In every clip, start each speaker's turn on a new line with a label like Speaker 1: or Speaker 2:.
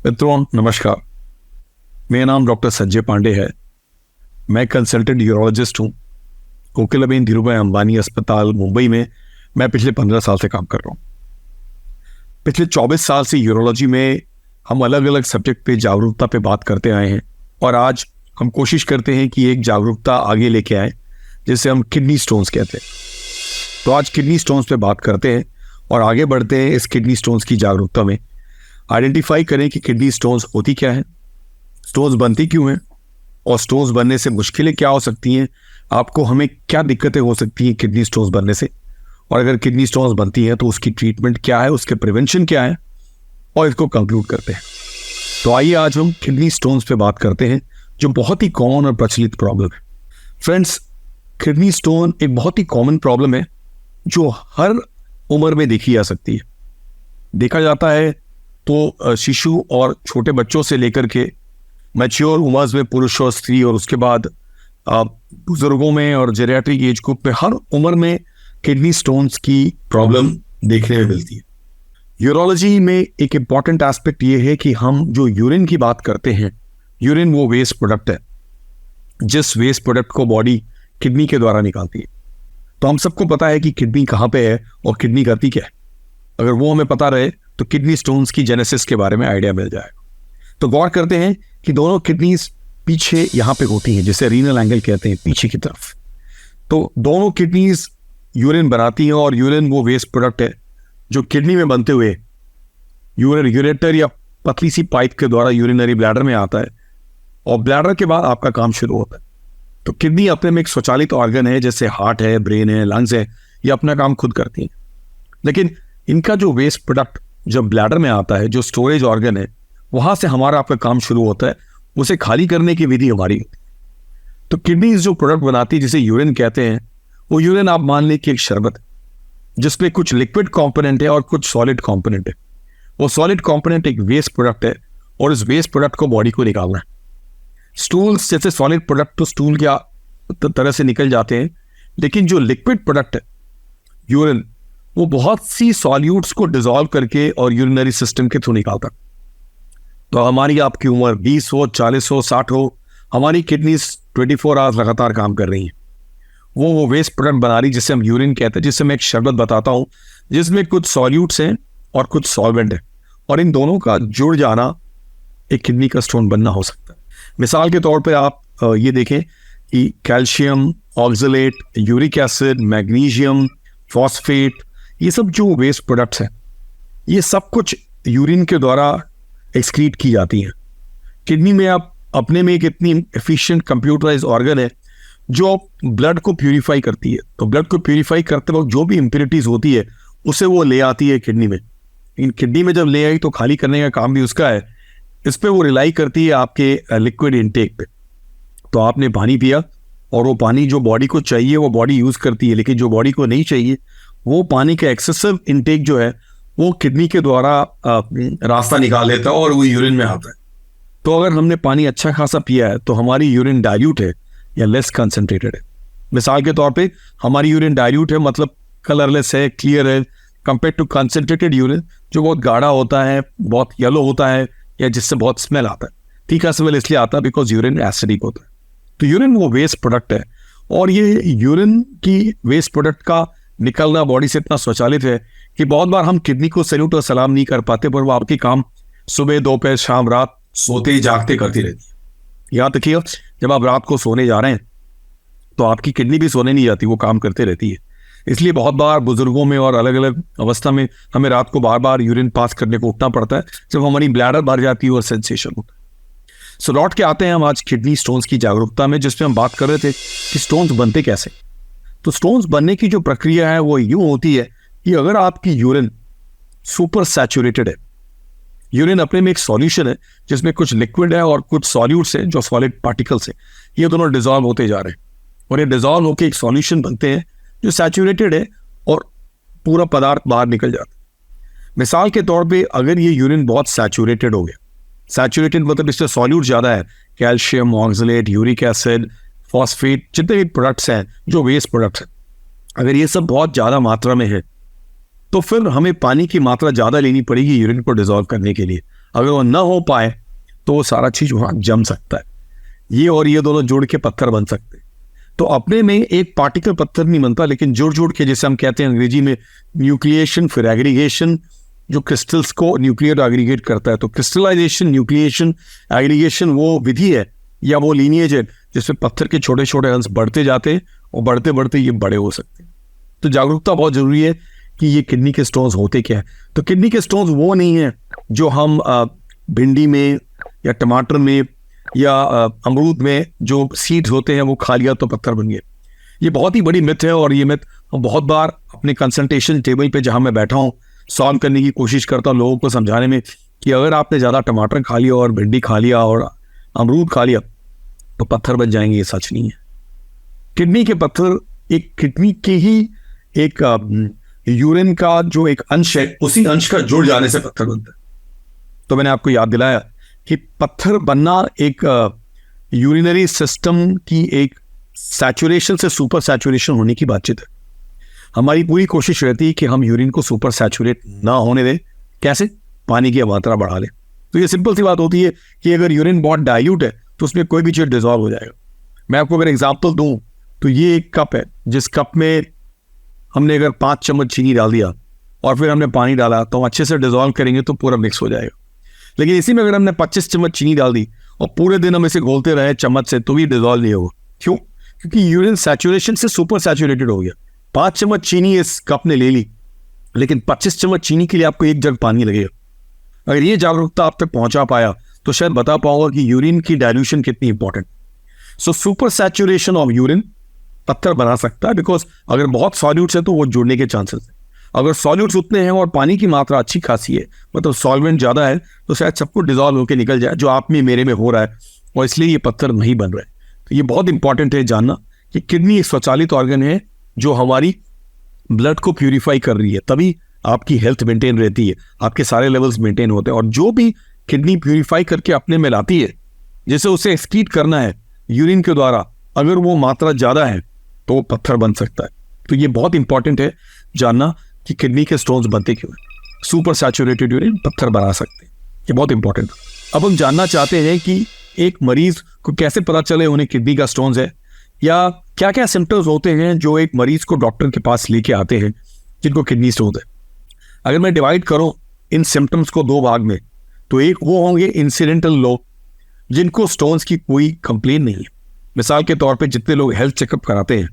Speaker 1: मित्रों नमस्कार। मेरा नाम डॉक्टर संजय पांडे है। मैं कंसल्टेंट यूरोलॉजिस्ट हूँ। कोकिलाबेन धीरूभाई अंबानी अस्पताल मुंबई में मैं पिछले 15 साल से काम कर रहा हूँ। पिछले 24 साल से यूरोलॉजी में हम अलग अलग सब्जेक्ट पे जागरूकता पे बात करते आए हैं और आज हम कोशिश करते हैं कि एक जागरूकता आगे लेके आए जिसे हम किडनी स्टोन्स कहते हैं। तो आज किडनी स्टोन्स पे बात करते हैं और आगे बढ़ते हैं इस किडनी स्टोन्स की जागरूकता में। आइडेंटिफाई करें कि किडनी स्टोन्स होती क्या है, स्टोन्स बनती क्यों हैं और स्टोन्स बनने से मुश्किलें क्या हो सकती हैं, आपको हमें क्या दिक्कतें हो सकती हैं किडनी स्टोन्स बनने से, और अगर किडनी स्टोन्स बनती हैं तो उसकी ट्रीटमेंट क्या है, उसके प्रिवेंशन क्या है, और इसको कंक्लूड करते हैं। तो आइए आज हम किडनी स्टोन्स पे बात करते हैं जो बहुत ही कॉमन और प्रचलित प्रॉब्लम है। फ्रेंड्स, किडनी स्टोन एक बहुत ही कॉमन प्रॉब्लम है जो हर उम्र में देखी जा सकती है। देखा जाता है तो शिशु और छोटे बच्चों से लेकर के मैच्योर उम्र में पुरुष और स्त्री, और उसके बाद बुजुर्गों में और जेरियाट्रिक एज ग्रुप में हर उम्र में किडनी स्टोन्स की प्रॉब्लम देखने में मिलती है। यूरोलॉजी में एक इम्पॉर्टेंट एस्पेक्ट ये है कि हम जो यूरिन की बात करते हैं, यूरिन वो वेस्ट प्रोडक्ट है जिस वेस्ट प्रोडक्ट को बॉडी किडनी के द्वारा निकालती है। तो हम सबको पता है कि किडनी कहाँ पे है और किडनी करती क्या है। अगर वो हमें पता रहे तो किडनी स्टोन्स की जेनेसिस के बारे में आइडिया मिल जाएगा। तो गौर करते हैं कि दोनों किडनीज पीछे यहाँ पे होती हैं, जिसे रीनल एंगल कहते हैं, पीछे की तरफ। तो दोनों किडनीज यूरिन बनाती हैं और यूरिन वो वेस्ट प्रोडक्ट है जो किडनी में बनते हुए यूरेटर या पतली सी पाइप के द्वारा यूरिनरी ब्लैडर में आता है और ब्लैडर के बाद आपका काम शुरू होता है। तो किडनी अपने में एक स्वचालित ऑर्गन है, जैसे हार्ट है, ब्रेन है, लंग्स है, ये अपना काम खुद करती हैं। लेकिन इनका जो वेस्ट प्रोडक्ट जब ब्लैडर में आता है, जो स्टोरेज ऑर्गन है, वहां से हमारा आपका काम शुरू होता है। उसे खाली करने की विधि हमारी होती है। तो किडनी जो प्रोडक्ट बनाती है जिसे यूरिन कहते हैं, वो यूरिन आप मान लें कि एक शरबत है जिसमें कुछ लिक्विड कंपोनेंट है और कुछ सॉलिड कंपोनेंट है। वो सॉलिड कंपोनेंट एक वेस्ट प्रोडक्ट है और इस वेस्ट प्रोडक्ट को बॉडी को निकालना है। स्टूल्स जैसे सॉलिड प्रोडक्ट तो स्टूल की तरह से निकल जाते हैं, लेकिन जो लिक्विड प्रोडक्ट है यूरिन, वो बहुत सी सॉल्यूट्स को डिसॉल्व करके और यूरिनरी सिस्टम के थ्रू निकालता। तो हमारी आपकी उम्र 20 हो, 40 हो, 60 हो, हमारी किडनीज 24 आवर्स लगातार काम कर रही हैं। वो वेस्ट प्रोडक्ट बना रही जिसे हम यूरिन कहते हैं, जिससे मैं एक शरबत बताता हूँ जिसमें कुछ सॉल्यूट्स हैं और कुछ सॉल्वेंट है, और इन दोनों का जुड़ जाना एक किडनी का स्टोन बनना हो सकता है। मिसाल के तौर पे आप ये देखें कि calcium, oxalate, uric acid, magnesium, phosphate, ये सब जो वेस्ट प्रोडक्ट्स हैं, ये सब कुछ यूरिन के द्वारा एक्सक्रीट की जाती हैं। किडनी में आप अपने में एक इतनी एफिशिएंट कंप्यूटराइज ऑर्गन है जो ब्लड को प्यूरिफाई करती है। तो ब्लड को प्यूरिफाई करते वक्त जो भी इम्प्योरिटीज होती है उसे वो ले आती है किडनी में। इन किडनी में जब ले आई तो खाली करने का काम भी उसका है। इस पे वो रिलाई करती है आपके लिक्विड इनटेक पे। तो आपने पानी पिया और वो पानी जो बॉडी को चाहिए वो बॉडी यूज करती है, लेकिन जो बॉडी को नहीं चाहिए वो पानी का एक्सेसिव इनटेक जो है वो किडनी के द्वारा रास्ता निकाल लेता है और वो यूरिन में आता है। तो अगर हमने पानी अच्छा खासा पिया है तो हमारी यूरिन डाइल्यूट है या लेस कंसंट्रेटेड है। मिसाल के तौर पे हमारी यूरिन डाइल्यूट है, मतलब कलरलेस है, क्लियर है, कंपेयर टू कंसंट्रेटेड यूरिन जो बहुत गाढ़ा होता है, बहुत येलो होता है, या जिससे बहुत स्मेल आता है। तीखा स्मेल इसलिए आता है बिकॉज यूरिन एसिडिक होता है। तो यूरिन वो वेस्ट प्रोडक्ट है और ये यूरिन की वेस्ट प्रोडक्ट का निकलना बॉडी से इतना स्वचालित है कि बहुत बार हम किडनी को सैल्यूट और सलाम नहीं कर पाते, पर वो आपकी काम सुबह, दोपहर, शाम, रात सोते जागते करती रहती है। याद रखिए, जब आप रात को सोने जा रहे हैं तो आपकी किडनी भी सोने नहीं जाती, वो काम करते रहती है। इसलिए बहुत बार बुजुर्गों में और अलग अलग अवस्था में हमें रात को बार बार यूरिन पास करने को उठना पड़ता है जब हमारी ब्लैडर भर जाती है और सेंसेशन होता है। सो लौट के आते हैं हम आज किडनी स्टोन्स की जागरूकता में, जिसमें हम बात कर रहे थे कि स्टोन्स बनते कैसे। तो स्टोन्स बनने की जो प्रक्रिया है वो यूं होती है कि अगर आपकी यूरिन सुपर सैचुरेटेड है, यूरिन अपने में एक सॉल्यूशन है जिसमें कुछ लिक्विड है और कुछ सॉल्यूट्स हैं जो सॉलिड पार्टिकल्स हैं, ये दोनों डिसॉल्व होते जा रहे हैं और ये डिसॉल्व होकर एक सॉल्यूशन बनते हैं जो सैचुरेटेड है और पूरा पदार्थ बाहर निकल जाता है। मिसाल के तौर पे अगर ये यूरिन बहुत सैचुरेटेड हो गया, सैचुरेटेड मतलब इससे सॉल्यूट ज़्यादा है, calcium, oxalate, uric acid, phosphate, जितने भी प्रोडक्ट्स हैं जो वेस्ट प्रोडक्ट्स हैं, अगर ये सब बहुत ज़्यादा मात्रा में है तो फिर हमें पानी की मात्रा ज़्यादा लेनी पड़ेगी यूरिन को डिसॉल्व करने के लिए। अगर वो ना हो पाए तो वो सारा चीज वहां जम सकता है, ये और ये दोनों जुड़ के पत्थर बन सकते हैं। तो अपने में एक पार्टिकल पत्थर नहीं बनता, लेकिन जुड़ जुड़ के, जैसे हम कहते हैं अंग्रेजी में न्यूक्लिएशन फिर एग्रीगेशन, जो क्रिस्टल्स को न्यूक्लियर एग्रीगेट करता है। तो क्रिस्टलाइजेशन, न्यूक्लिएशन, एग्रीगेशन वो विधि है या वो लीनिएज है जिसमें पत्थर के छोटे छोटे अंश बढ़ते जाते हैं और बढ़ते बढ़ते ये बड़े हो सकते हैं। तो जागरूकता बहुत जरूरी है कि ये किडनी के स्टोन्स होते क्या है। तो किडनी के स्टोन्स वो नहीं है जो हम भिंडी में या टमाटर में या अमरूद में जो सीड्स होते हैं वो खा लिया तो पत्थर बन गए। ये बहुत ही बड़ी मिथ है, और ये मिथ बहुत बार अपने कंसल्टेशन टेबल पे जहां मैं बैठा हूं सॉल्व करने की कोशिश करता हूं लोगों को समझाने में कि अगर आपने ज़्यादा टमाटर खा लिया और भिंडी खा लिया और अमरूद खा लिया तो पत्थर बन जाएंगे। ये सच नहीं है। किडनी के पत्थर एक किडनी के ही एक यूरिन का जो एक अंश है उसी अंश का जुड़ जाने से पत्थर बनता है। तो मैंने आपको याद दिलाया कि पत्थर बनना एक यूरिनरी सिस्टम की एक सैचुरेशन से सुपर सैचुरेशन होने की बातचीत है। हमारी पूरी कोशिश रहती है कि हम यूरिन को सुपर सैचुरेट ना होने दें। कैसे? पानी की मात्रा बढ़ा लें। तो ये सिंपल सी बात होती है कि अगर यूरिन बहुत डाइल्यूट है तो उसमें कोई भी चीज डिजॉल्व हो जाएगा। मैं आपको अगर एग्जांपल दूं तो ये एक कप है, जिस कप में हमने अगर 5 चम्मच चीनी डाल दिया और फिर हमने पानी डाला तो अच्छे से डिजॉल्व करेंगे तो पूरा मिक्स हो जाएगा। लेकिन इसी में अगर हमने 25 चम्मच चीनी डाल दी और पूरे दिन हम इसे घोलते रहे चम्मच से तो भी डिजॉल्व नहीं होगा। क्यों? क्योंकि यूरिन सैचुरेशन से सुपर सैचुरेटेड हो गया। 5 चम्मच चीनी इस कप ने ले ली, लेकिन 25 चम्मच चीनी के लिए आपको 1 जग पानी लगेगा। अगर ये जागरूकता आप तक पहुंचा पाया तो शायद बता पाओगे कि यूरिन की डाइल्यूशन कितनी important. So super saturation of urine पत्थर बना सकता है, बिकॉज अगर बहुत सॉल्यूट्स है तो वो जुड़ने के चांसेस है। अगर सॉल्यूट्स उतने हैं और पानी की मात्रा अच्छी खासी है, मतलब सॉल्वेंट ज्यादा है, तो शायद सबको डिजॉल्व होकर निकल जाए, जो आप में मेरे में हो रहा है, और इसलिए ये पत्थर नहीं बन रहे। तो ये बहुत इंपॉर्टेंट है जानना कि किडनी एक स्वचालित ऑर्गन है जो हमारी ब्लड को प्यूरिफाई कर रही है, तभी आपकी हेल्थ मेंटेन रहती है, आपके सारे लेवल्स मेंटेन होते हैं। और जो भी किडनी प्यूरिफाई करके अपने में लाती है, जैसे उसे एक्सक्रीट करना है यूरिन के द्वारा, अगर वो मात्रा ज्यादा है तो वो पत्थर बन सकता है। तो ये बहुत इंपॉर्टेंट है जानना कि किडनी के स्टोन्स बनते क्यों हैं। सुपर सैचुरेटेड यूरिन पत्थर बना सकते हैं, ये बहुत इंपॉर्टेंट है। अब हम जानना चाहते हैं कि एक मरीज को कैसे पता चले उन्हें किडनी का स्टोन्स है, या क्या क्या सिम्टम्स होते हैं जो एक मरीज को डॉक्टर के पास लेके आते हैं जिनको किडनी स्टोन्स है। अगर मैं डिवाइड करूं इन सिम्टम्स को 2 भाग में, तो एक वो होंगे इंसिडेंटल लोग जिनको स्टोन्स की कोई कंप्लेन नहीं है। मिसाल के तौर पे जितने लोग हेल्थ चेकअप कराते हैं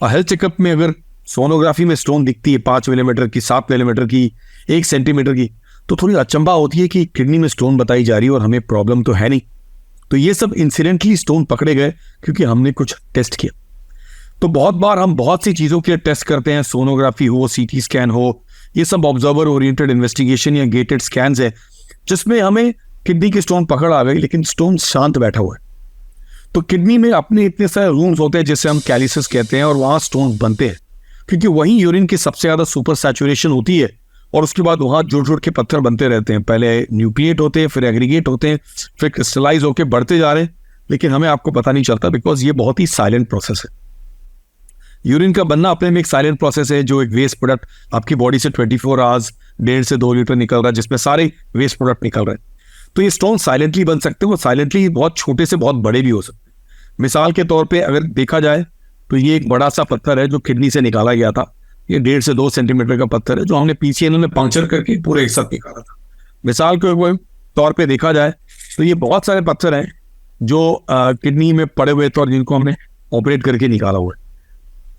Speaker 1: और हेल्थ चेकअप में अगर सोनोग्राफी में स्टोन दिखती है 5 मिलीमीटर की, 7 मिलीमीटर की, 1 सेंटीमीटर की, तो थोड़ी अचंभा होती है कि किडनी में स्टोन बताई जा रही है और हमें प्रॉब्लम तो है नहीं। तो ये सब इंसिडेंटली स्टोन पकड़े गए क्योंकि हमने कुछ टेस्ट किया। तो बहुत बार हम बहुत सी चीज़ों के लिए टेस्ट करते हैं, सोनोग्राफी हो, सीटी स्कैन हो, ये सब ऑब्जर्वर ओरिएंटेड इन्वेस्टिगेशन या गेटेड स्कैन्स है, जिसमें हमें किडनी की स्टोन पकड़ आ गई लेकिन स्टोन शांत बैठा हुआ है। तो किडनी में अपने इतने सारे रूम्स होते हैं जिसे हम कैलिसिस कहते हैं, और वहाँ स्टोन बनते हैं क्योंकि वहीं यूरिन की सबसे ज़्यादा सुपर सैचुरेशन होती है, और उसके बाद वहाँ जुड़ जुड़ के पत्थर बनते रहते हैं। पहले न्यूक्लिएट होते हैं, फिर एग्रीगेट होते हैं, फिर क्रिस्टलाइज होकर बढ़ते जा रहे हैं, लेकिन हमें आपको पता नहीं चलता बिकॉज ये बहुत ही साइलेंट प्रोसेस है। यूरिन का बनना अपने में एक साइलेंट प्रोसेस है, जो एक वेस्ट प्रोडक्ट आपकी बॉडी से 24 आवर्स 1.5 से 2 लीटर निकल रहा है, जिसमें सारे वेस्ट प्रोडक्ट निकल रहे हैं। तो ये स्टोन साइलेंटली बन सकते हैं, और साइलेंटली बहुत छोटे से बहुत बड़े भी हो सकते हैं। मिसाल के तौर पे अगर देखा जाए तो ये एक बड़ा सा पत्थर है जो किडनी से निकाला गया था। ये 1.5 से 2 सेंटीमीटर का पत्थर है जो हमने PCNL में पंक्चर करके पूरे एक साथ निकाला था। मिसाल के तौर पे देखा जाए तो ये बहुत सारे पत्थर हैं जो किडनी में पड़े हुए थे और जिनको हमने ऑपरेट करके निकाला हुआ है।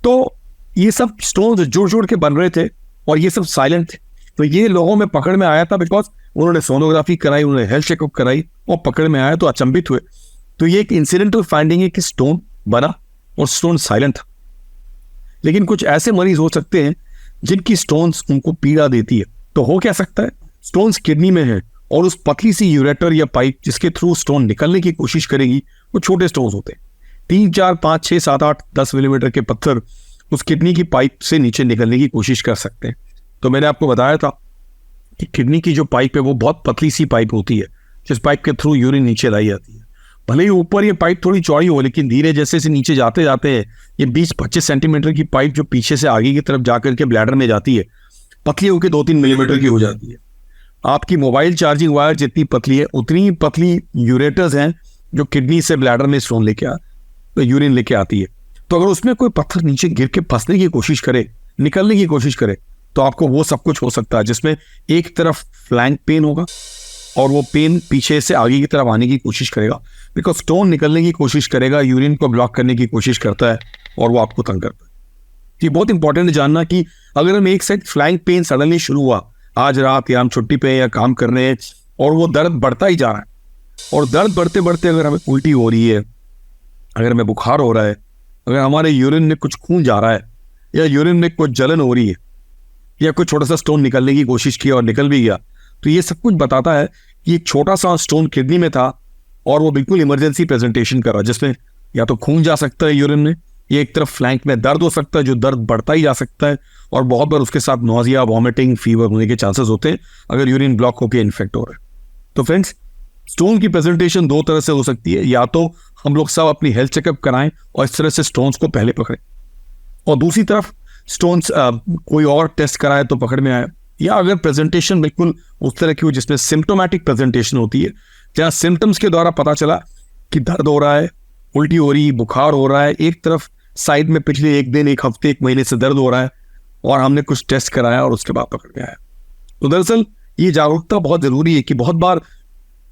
Speaker 1: तो ये सब स्टोन्स जुड़ जुड़ के बन रहे थे और ये सब साइलेंट थे। तो ये लोगों में पकड़ में आया था बिकॉज उन्होंने सोनोग्राफी कराई, उन्होंने हेल्थ चेकअप कराई और पकड़ में आया तो अचंभित हुए। तो ये एक इंसिडेंटल फाइंडिंग है कि स्टोन बना और स्टोन साइलेंट था। लेकिन कुछ ऐसे मरीज हो सकते हैं जिनकी स्टोन्स उनको पीड़ा देती है। तो हो क्या सकता है, स्टोन्स किडनी में है और उस पतली सी यूरेटर या पाइप जिसके थ्रू स्टोन निकलने की कोशिश करेगी वो छोटे स्टोन्स होते हैं। 3, 4, 5, 6, 7, 8, 10 मिलीमीटर के पत्थर उस किडनी की पाइप से नीचे निकलने की कोशिश कर सकते हैं। तो मैंने आपको बताया था कि किडनी की जो पाइप है वो बहुत पतली सी पाइप होती है जिस पाइप के थ्रू यूरिन नीचे लाई जाती है। भले ही ऊपर ये पाइप थोड़ी चौड़ी हो, लेकिन धीरे जैसे से नीचे जाते जाते हैं ये 20-25 सेंटीमीटर की पाइप जो पीछे से आगे की तरफ जाकर के ब्लैडर में जाती है, पतली होकर 2-3 मिलीमीटर की हो जाती है। आपकी मोबाइल चार्जिंग वायर जितनी पतली है उतनी ही पतली यूरेटर्स हैं जो किडनी से ब्लैडर में स्टोन तो यूरिन लेके आती है। तो अगर उसमें कोई पत्थर नीचे गिर के फंसने की कोशिश करे, निकलने की कोशिश करे, तो आपको वो सब कुछ हो सकता है, जिसमें एक तरफ फ्लैंक पेन होगा और वो पेन पीछे से आगे की तरफ आने की कोशिश करेगा, बिकॉज स्टोन निकलने की कोशिश करेगा, यूरिन को ब्लॉक करने की कोशिश करता है और वो आपको तंग करता है। ये बहुत इंपॉर्टेंट है जानना कि अगर हम एक साइड फ्लैंक पेन सडनली शुरू हुआ आज रात, या हम छुट्टी पे या काम कर रहे हैं और वो दर्द बढ़ता ही जा रहा है, और दर्द बढ़ते बढ़ते अगर हमें उल्टी हो रही है, अगर हमें बुखार हो रहा है, अगर हमारे यूरिन में कुछ खून जा रहा है, या यूरिन में कुछ जलन हो रही है, या कोई छोटा सा स्टोन निकलने की कोशिश की और निकल भी गया, तो ये सब कुछ बताता है कि एक छोटा सा स्टोन किडनी में था और वो बिल्कुल इमरजेंसी प्रेजेंटेशन कर रहा है, जिसमें या तो खून जा सकता है यूरिन में, या एक तरफ फ्लैंक में दर्द हो सकता है जो दर्द बढ़ता ही जा सकता है, और बहुत बार उसके साथ नोजिया, वॉमिटिंग, फीवर होने के चांसेस होते हैं अगर यूरिन ब्लॉक होकर इन्फेक्ट हो रहा है। तो फ्रेंड्स, स्टोन की प्रेजेंटेशन दो तरह से हो सकती है, या तो हम लोग सब अपनी हेल्थ चेकअप कराएं और इस तरह से स्टोन्स को पहले पकड़ें, और दूसरी तरफ स्टोन्स कोई और टेस्ट कराए तो पकड़ में आए, या अगर प्रेजेंटेशन बिल्कुल उस तरह की हो जिसमें सिम्टोमैटिक प्रेजेंटेशन होती है, जहां सिम्टम्स के द्वारा पता चला कि दर्द हो रहा है, उल्टी हो रही, बुखार हो रहा है, एक तरफ साइड में पिछले एक दिन, एक हफ्ते, एक महीने से दर्द हो रहा है, और हमने कुछ टेस्ट कराया और उसके बाद पकड़ में आया। तो दरअसल ये जागरूकता बहुत जरूरी है कि बहुत बार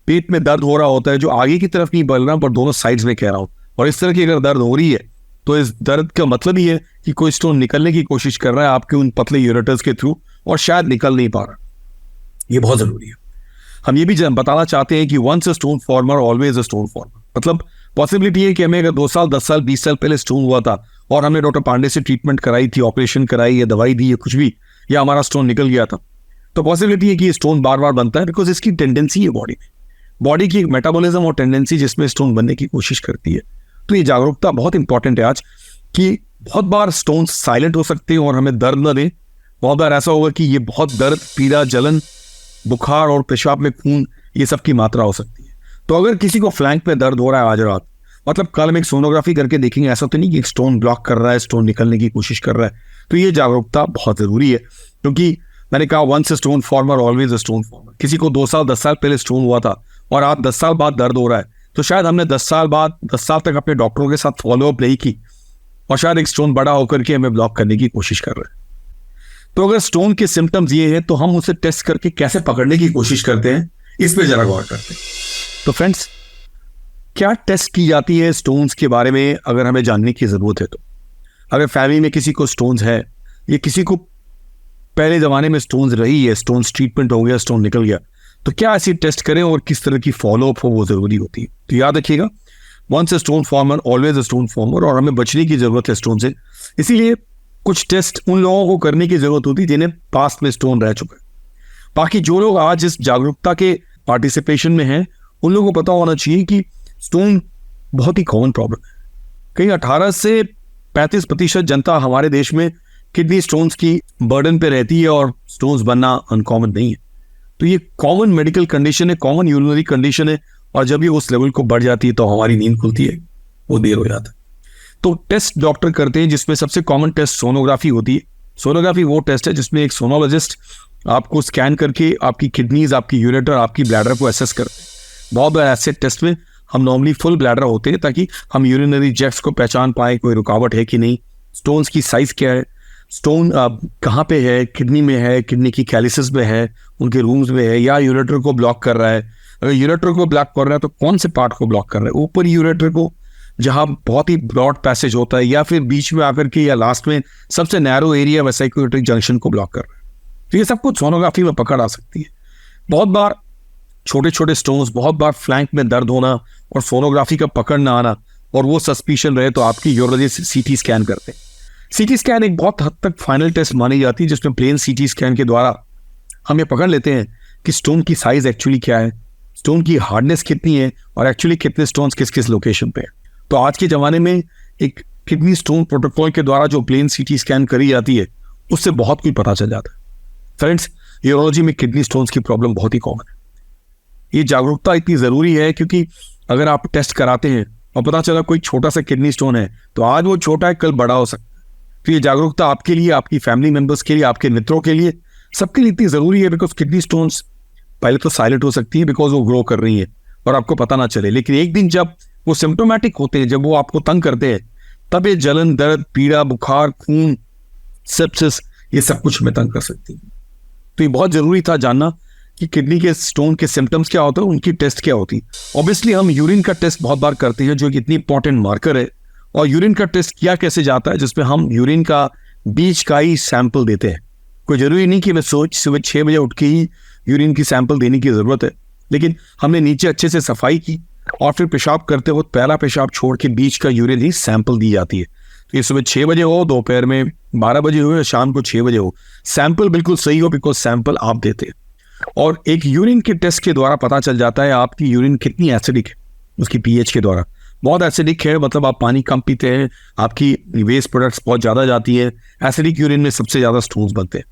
Speaker 1: पेट में दर्द हो रहा होता है जो आगे की तरफ नहीं बढ़ रहा पर दोनों साइड्स में कह रहा हूं, और इस तरह की अगर दर्द हो रही है तो इस दर्द का मतलब ही है कि कोई स्टोन निकलने की कोशिश कर रहा है आपके उन पतले यूरेटर्स के थ्रू, और शायद निकल नहीं पा रहा। ये बहुत जरूरी है। हम ये भी बताना चाहते हैं कि once a stone former always a stone former, मतलब पॉसिबिलिटी है कि हमें अगर 2 साल, 10 साल, 20 साल पहले स्टोन हुआ था और हमने डॉक्टर पांडे से ट्रीटमेंट कराई थी, ऑपरेशन कराई या दवाई दी या कुछ भी, या हमारा स्टोन निकल गया था, तो पॉसिबिलिटी है कि ये स्टोन बार बार बनता है, बिकॉज इसकी टेंडेंसी है बॉडी की एक मेटाबॉलिज्म और टेंडेंसी जिसमें स्टोन बनने की कोशिश करती है। तो ये जागरूकता बहुत इंपॉर्टेंट है आज, कि बहुत बार स्टोन साइलेंट हो सकते हैं और हमें दर्द न दें। बहुत बार ऐसा होगा कि ये बहुत दर्द, पीड़ा, जलन, बुखार और पेशाब में खून, ये सब की मात्रा हो सकती है। तो अगर किसी को फ्लैंक में दर्द हो रहा है आज रात, मतलब कल हम एक सोनोग्राफी करके देखेंगे, ऐसा तो नहीं कि स्टोन ब्लॉक कर रहा है, स्टोन निकलने की कोशिश कर रहा है, तो ये जागरूकता बहुत जरूरी है। क्योंकि मैंने कहा once a stone former always a stone former. किसी को 2 साल, 10 साल पहले स्टोन हुआ था और आप 10 साल बाद दर्द हो रहा है, तो शायद हमने 10 साल बाद 10 साल तक अपने डॉक्टरों के साथ फॉलोअप नहीं की, और शायद एक स्टोन बड़ा होकर के हमें ब्लॉक करने की कोशिश कर रहे हैं। तो अगर स्टोन के सिम्टम्स ये है तो हम उसे टेस्ट करके कैसे पकड़ने की कोशिश करते हैं, इस पे जरा गौर करते हैं। तो फ्रेंड्स, क्या टेस्ट की जाती है स्टोन्स के बारे में अगर हमें जानने की जरूरत है तो? अगर फैमिली में किसी को स्टोन्स है, या किसी को पहले जमाने में स्टोन्स रही है, स्टोन्स ट्रीटमेंट हो गया, स्टोन निकल गया, तो क्या ऐसी टेस्ट करें और किस तरह की फॉलोअप हो वो जरूरी होती है। तो याद रखिएगा, once a stone former always a stone former, और हमें बचने की जरूरत है स्टोन से। इसीलिए कुछ टेस्ट उन लोगों को करने की जरूरत होती है जिन्हें पास्ट में स्टोन रह चुका है। बाकी जो लोग आज इस जागरूकता के पार्टिसिपेशन में हैं, उन लोगों को पता होना चाहिए कि स्टोन बहुत ही कॉमन प्रॉब्लम है। कहीं 18 से 35% जनता हमारे देश में किडनी स्टोन्स की बर्डन पे रहती है, और स्टोन्स बनना अनकॉमन नहीं है। तो ये कॉमन मेडिकल कंडीशन है, कॉमन यूरिनरी कंडीशन है, और जब ये उस लेवल को बढ़ जाती है तो हमारी नींद खुलती है, वो देर हो जाता है। तो टेस्ट डॉक्टर करते हैं, जिसमें सबसे कॉमन टेस्ट सोनोग्राफी होती है। सोनोग्राफी वो टेस्ट है जिसमें एक सोनोलॉजिस्ट आपको स्कैन करके आपकी किडनीज, आपकी यूरेटर, आपकी ब्लैडर को एसेस करते हैं। बहुत बार ऐसे टेस्ट में हम नॉर्मली फुल ब्लैडर होते हैं, ताकि हम यूरिनरी जैक्स को पहचान पाए, कोई रुकावट है कि नहीं, स्टोन्स की साइज क्या है, स्टोन कहाँ पे है, किडनी में है, किडनी की कैलिसिस में है, उनके रूम्स में है, या यूरेटर को ब्लॉक कर रहा है। अगर यूरेटर को ब्लॉक कर रहा है तो कौन से पार्ट को ब्लॉक कर रहा है, ऊपर यूरेटर को जहां बहुत ही ब्रॉड पैसेज होता है, या फिर बीच में आकर के, या लास्ट में सबसे नैरो एरिया वेसिकुलर जंक्शन को ब्लॉक कर रहा है। तो ये सब कुछ सोनोग्राफी में पकड़ आ सकती है। बहुत बार छोटे छोटे स्टोन्स, बहुत बार फ्लैंक में दर्द होना और सोनोग्राफी का पकड़ ना आना, और वो सस्पिशन रहे तो आपकी यूरोलॉजिस्ट सीटी स्कैन करते हैं। सीटी स्कैन एक बहुत हद तक फाइनल टेस्ट मानी जाती है, जिसमें प्लेन सीटी स्कैन के द्वारा हम ये पकड़ लेते हैं कि स्टोन की साइज एक्चुअली क्या है, स्टोन की हार्डनेस कितनी है, और एक्चुअली कितने स्टोन्स किस किस लोकेशन पे है। तो आज के ज़माने में एक किडनी स्टोन प्रोटोकॉल के द्वारा जो प्लेन सीटी स्कैन करी जाती है, उससे बहुत कुछ पता चल जाता है। फ्रेंड्स, यूरोलॉजी में किडनी स्टोन्स की प्रॉब्लम बहुत ही कॉमन है। ये जागरूकता इतनी ज़रूरी है, क्योंकि अगर आप टेस्ट कराते हैं और पता चला कोई छोटा सा किडनी स्टोन है, तो आज वो छोटा है, कल बड़ा हो सकता है। तो ये जागरूकता आपके लिए, आपकी फैमिली मेम्बर्स के लिए, आपके मित्रों के लिए, सबके लिए इतनी ज़रूरी है, बिकॉज किडनी स्टोन्स पहले तो साइलेंट हो सकती है बिकॉज वो ग्रो कर रही है और आपको पता ना चले, लेकिन एक दिन जब वो सिम्टोमेटिक होते हैं, जब वो आपको तंग करते हैं, तब ये जलन, दर्द, पीड़ा, बुखार, खून, सेप्सिस, ये सब कुछ हमें तंग कर सकती है। तो ये बहुत जरूरी था जानना कि किडनी के स्टोन के सिम्टम्स क्या होते हैं, उनकी टेस्ट क्या होती है। ऑब्वियसली हम यूरिन का टेस्ट बहुत बार करते हैं जो एक इतनी इंपॉर्टेंट मार्कर है। और यूरिन का टेस्ट किया कैसे जाता है, जिसमें हम यूरिन का बीच का ही सैंपल देते हैं। कोई जरूरी नहीं कि मैं सुबह 6 बजे उठ के ही यूरिन की सैंपल देने की जरूरत है, लेकिन हमने नीचे अच्छे से सफाई की और फिर पेशाब करते वक्त पहला पेशाब छोड़ के बीच का यूरिन ही सैंपल दी जाती है। तो ये सुबह 6 बजे हो, दोपहर में 12 बजे हो या शाम को 6 बजे हो, सैंपल बिल्कुल सही हो, बिकॉज सैंपल आप देते हैं। और एक यूरिन के टेस्ट के द्वारा पता चल जाता है आपकी यूरिन कितनी एसिडिक है, उसकी पीएच के द्वारा। बहुत एसिडिक है मतलब आप पानी कम पीते हैं, आपकी वेस्ट प्रोडक्ट्स बहुत ज़्यादा जाती है। एसिडिक यूरिन में सबसे ज़्यादा स्टोन्स बनते हैं।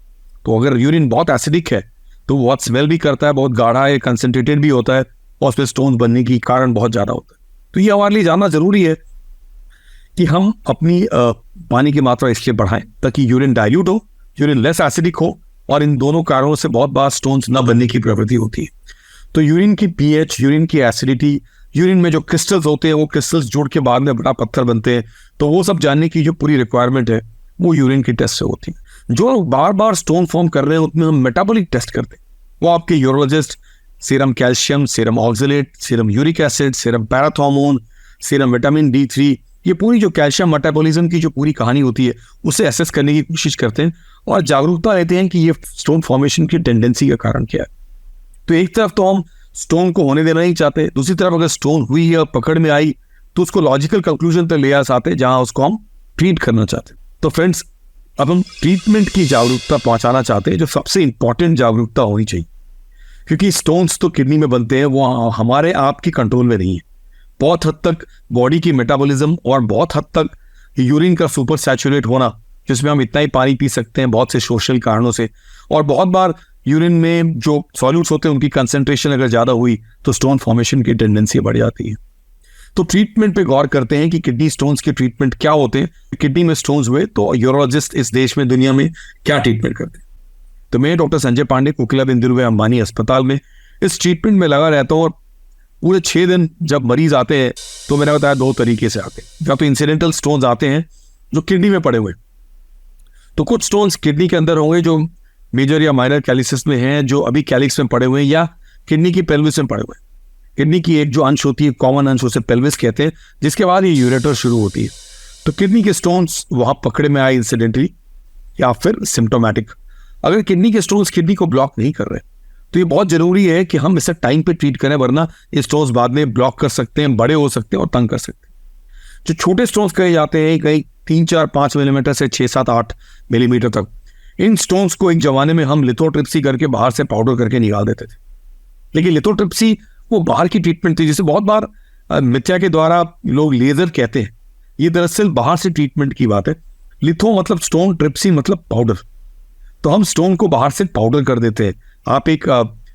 Speaker 1: तो अगर यूरिन बहुत एसिडिक है तो बहुत स्मेल भी करता है, बहुत गाढ़ा है, कंसनट्रेटेड भी होता है और उसमें स्टोन्स बनने की कारण बहुत ज़्यादा होता है। तो ये हमारे लिए जानना जरूरी है कि हम अपनी पानी की मात्रा इसलिए बढ़ाएं ताकि यूरिन डाइल्यूट हो, यूरिन लेस एसिडिक हो, और इन दोनों कारणों से बहुत बार स्टोन्स न बनने की प्रवृत्ति होती है। तो यूरिन की पीएच, यूरिन की एसिडिटी, यूरिन में जो क्रिस्टल्स होते हैं वो क्रिस्टल्स जुड़ के बाद में बड़ा पत्थर बनते हैं, तो वो सब जानने की जो पूरी रिक्वायरमेंट है वो यूरिन की टेस्ट से होती है। जो बार बार स्टोन फॉर्म कर रहे हैं उसमें हम मेटाबॉलिक टेस्ट करते हैं। वो आपके urologist serum calcium, serum oxalate, serum uric acid, serum parathormone, serum vitamin D3, ये पूरी जो कैल्शियम मेटाबॉलिज्म की जो पूरी कहानी होती है उसे एसेस करने की कोशिश करते हैं और जागरूकता लेते हैं कि ये स्टोन फॉर्मेशन की टेंडेंसी का कारण क्या है। तो एक तरफ तो हम स्टोन को होने देना नहीं चाहते, दूसरी तरफ अगर स्टोन हुई या पकड़ में आई तो उसको लॉजिकल कंक्लूजन तक ले आ सकते जहां उसको हम ट्रीट करना चाहते। तो फ्रेंड्स, अब हम ट्रीटमेंट की जागरूकता पहुंचाना चाहते हैं, जो सबसे इंपॉर्टेंट जागरूकता होनी चाहिए, क्योंकि स्टोन्स तो किडनी में बनते हैं, वो हमारे आप की कंट्रोल में नहीं है। बहुत हद तक बॉडी की मेटाबॉलिज्म और बहुत हद तक यूरिन का सुपर सैचुरेट होना, जिसमें हम इतना ही पानी पी सकते हैं बहुत से सोशल कारणों से, और बहुत बार यूरिन में जो सॉल्यूट्स होते हैं उनकी कंसंट्रेशन अगर ज़्यादा हुई तो स्टोन फॉर्मेशन की टेंडेंसी बढ़ जाती है। तो ट्रीटमेंट पे गौर करते हैं कि किडनी स्टोन्स के ट्रीटमेंट क्या होते हैं। किडनी में स्टोन्स हुए तो यूरोलॉजिस्ट इस देश में, दुनिया में क्या ट्रीटमेंट करते हैं। तो मैं डॉक्टर संजय पांडे, कोकिलाबेन धीरूभाई अंबानी अस्पताल में इस ट्रीटमेंट में लगा रहता हूँ। और पूरे 6 दिन जब मरीज आते हैं तो मैंने बताया 2 तरीके से आते हैं। या तो इंसिडेंटल स्टोन्स आते हैं जो किडनी में पड़े हुए, तो कुछ स्टोन्स किडनी के अंदर होंगे जो मेजर या माइनर कैलिसिस में हैं, जो अभी कैलिक्स में पड़े हुए हैं, या किडनी की पेल्विस में पड़े हुए हैं। किडनी की एक जो अंश होती है, कॉमन अंश, उसे पेल्विस कहते हैं, जिसके बाद ये यूरेटर शुरू होती है। तो किडनी के स्टोन्स वहां पकड़े में आए इंसिडेंटली या फिर सिम्टोमेटिक। अगर किडनी के स्टोन्स किडनी को ब्लॉक नहीं कर रहे तो ये बहुत जरूरी है कि हम इसे टाइम पे ट्रीट करें, वरना ये स्टोन्स बाद में ब्लॉक कर सकते हैं, बड़े हो सकते हैं और तंग कर सकते हैं। जो छोटे स्टोन्स कहे जाते हैं, कहीं 3, 4, 5 मिलीमीटर से 6, 7, 8 मिलीमीटर तक, इन स्टोन्स को एक जमाने में हम लिथोट्रिप्सी करके बाहर से पाउडर करके निकाल देते थे। लेकिन लिथोट्रिप्सी वो बाहर की ट्रीटमेंट थी, जिसे बहुत बार मिथ्या के द्वारा लोग लेजर कहते हैं। ये दरअसल बाहर से ट्रीटमेंट की बात है। लिथो मतलब स्टोन, ट्रिप्सी मतलब पाउडर। तो हम स्टोन को बाहर से पाउडर कर देते हैं। आप एक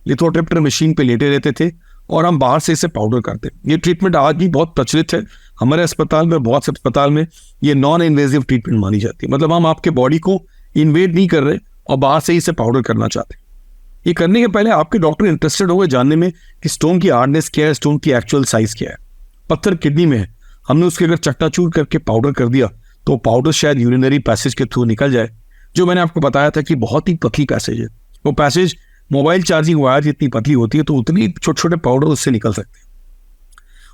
Speaker 1: लिथोट्रिप्टर मशीन पे लेटे रहते थे और हम बाहर से इसे पाउडर करते हैं। ये ट्रीटमेंट आज भी बहुत प्रचलित है हमारे अस्पताल में। बहुत से अस्पताल में ये नॉन इन्वेजिव ट्रीटमेंट मानी जाती है। मतलब हम आपके बॉडी को इन्वेड नहीं कर रहे और बाहर से ही इसे पाउडर करना चाहते हैं। ये करने के पहले आपके डॉक्टर इंटरेस्टेड होंगे जानने में कि स्टोन की हार्डनेस क्या है, स्टोन की एक्चुअल साइज क्या है। पत्थर किडनी में है, हमने उसके अगर चकनाचूर करके पाउडर कर दिया तो पाउडर शायद यूरिनरी पैसेज के थ्रू निकल जाए, जो मैंने आपको बताया था कि बहुत ही पतली पैसेज है। वो पैसेज मोबाइल चार्जिंग वायर जितनी पतली होती है, तो उतनी छोटे छोटे पाउडर उससे निकल सकते हैं।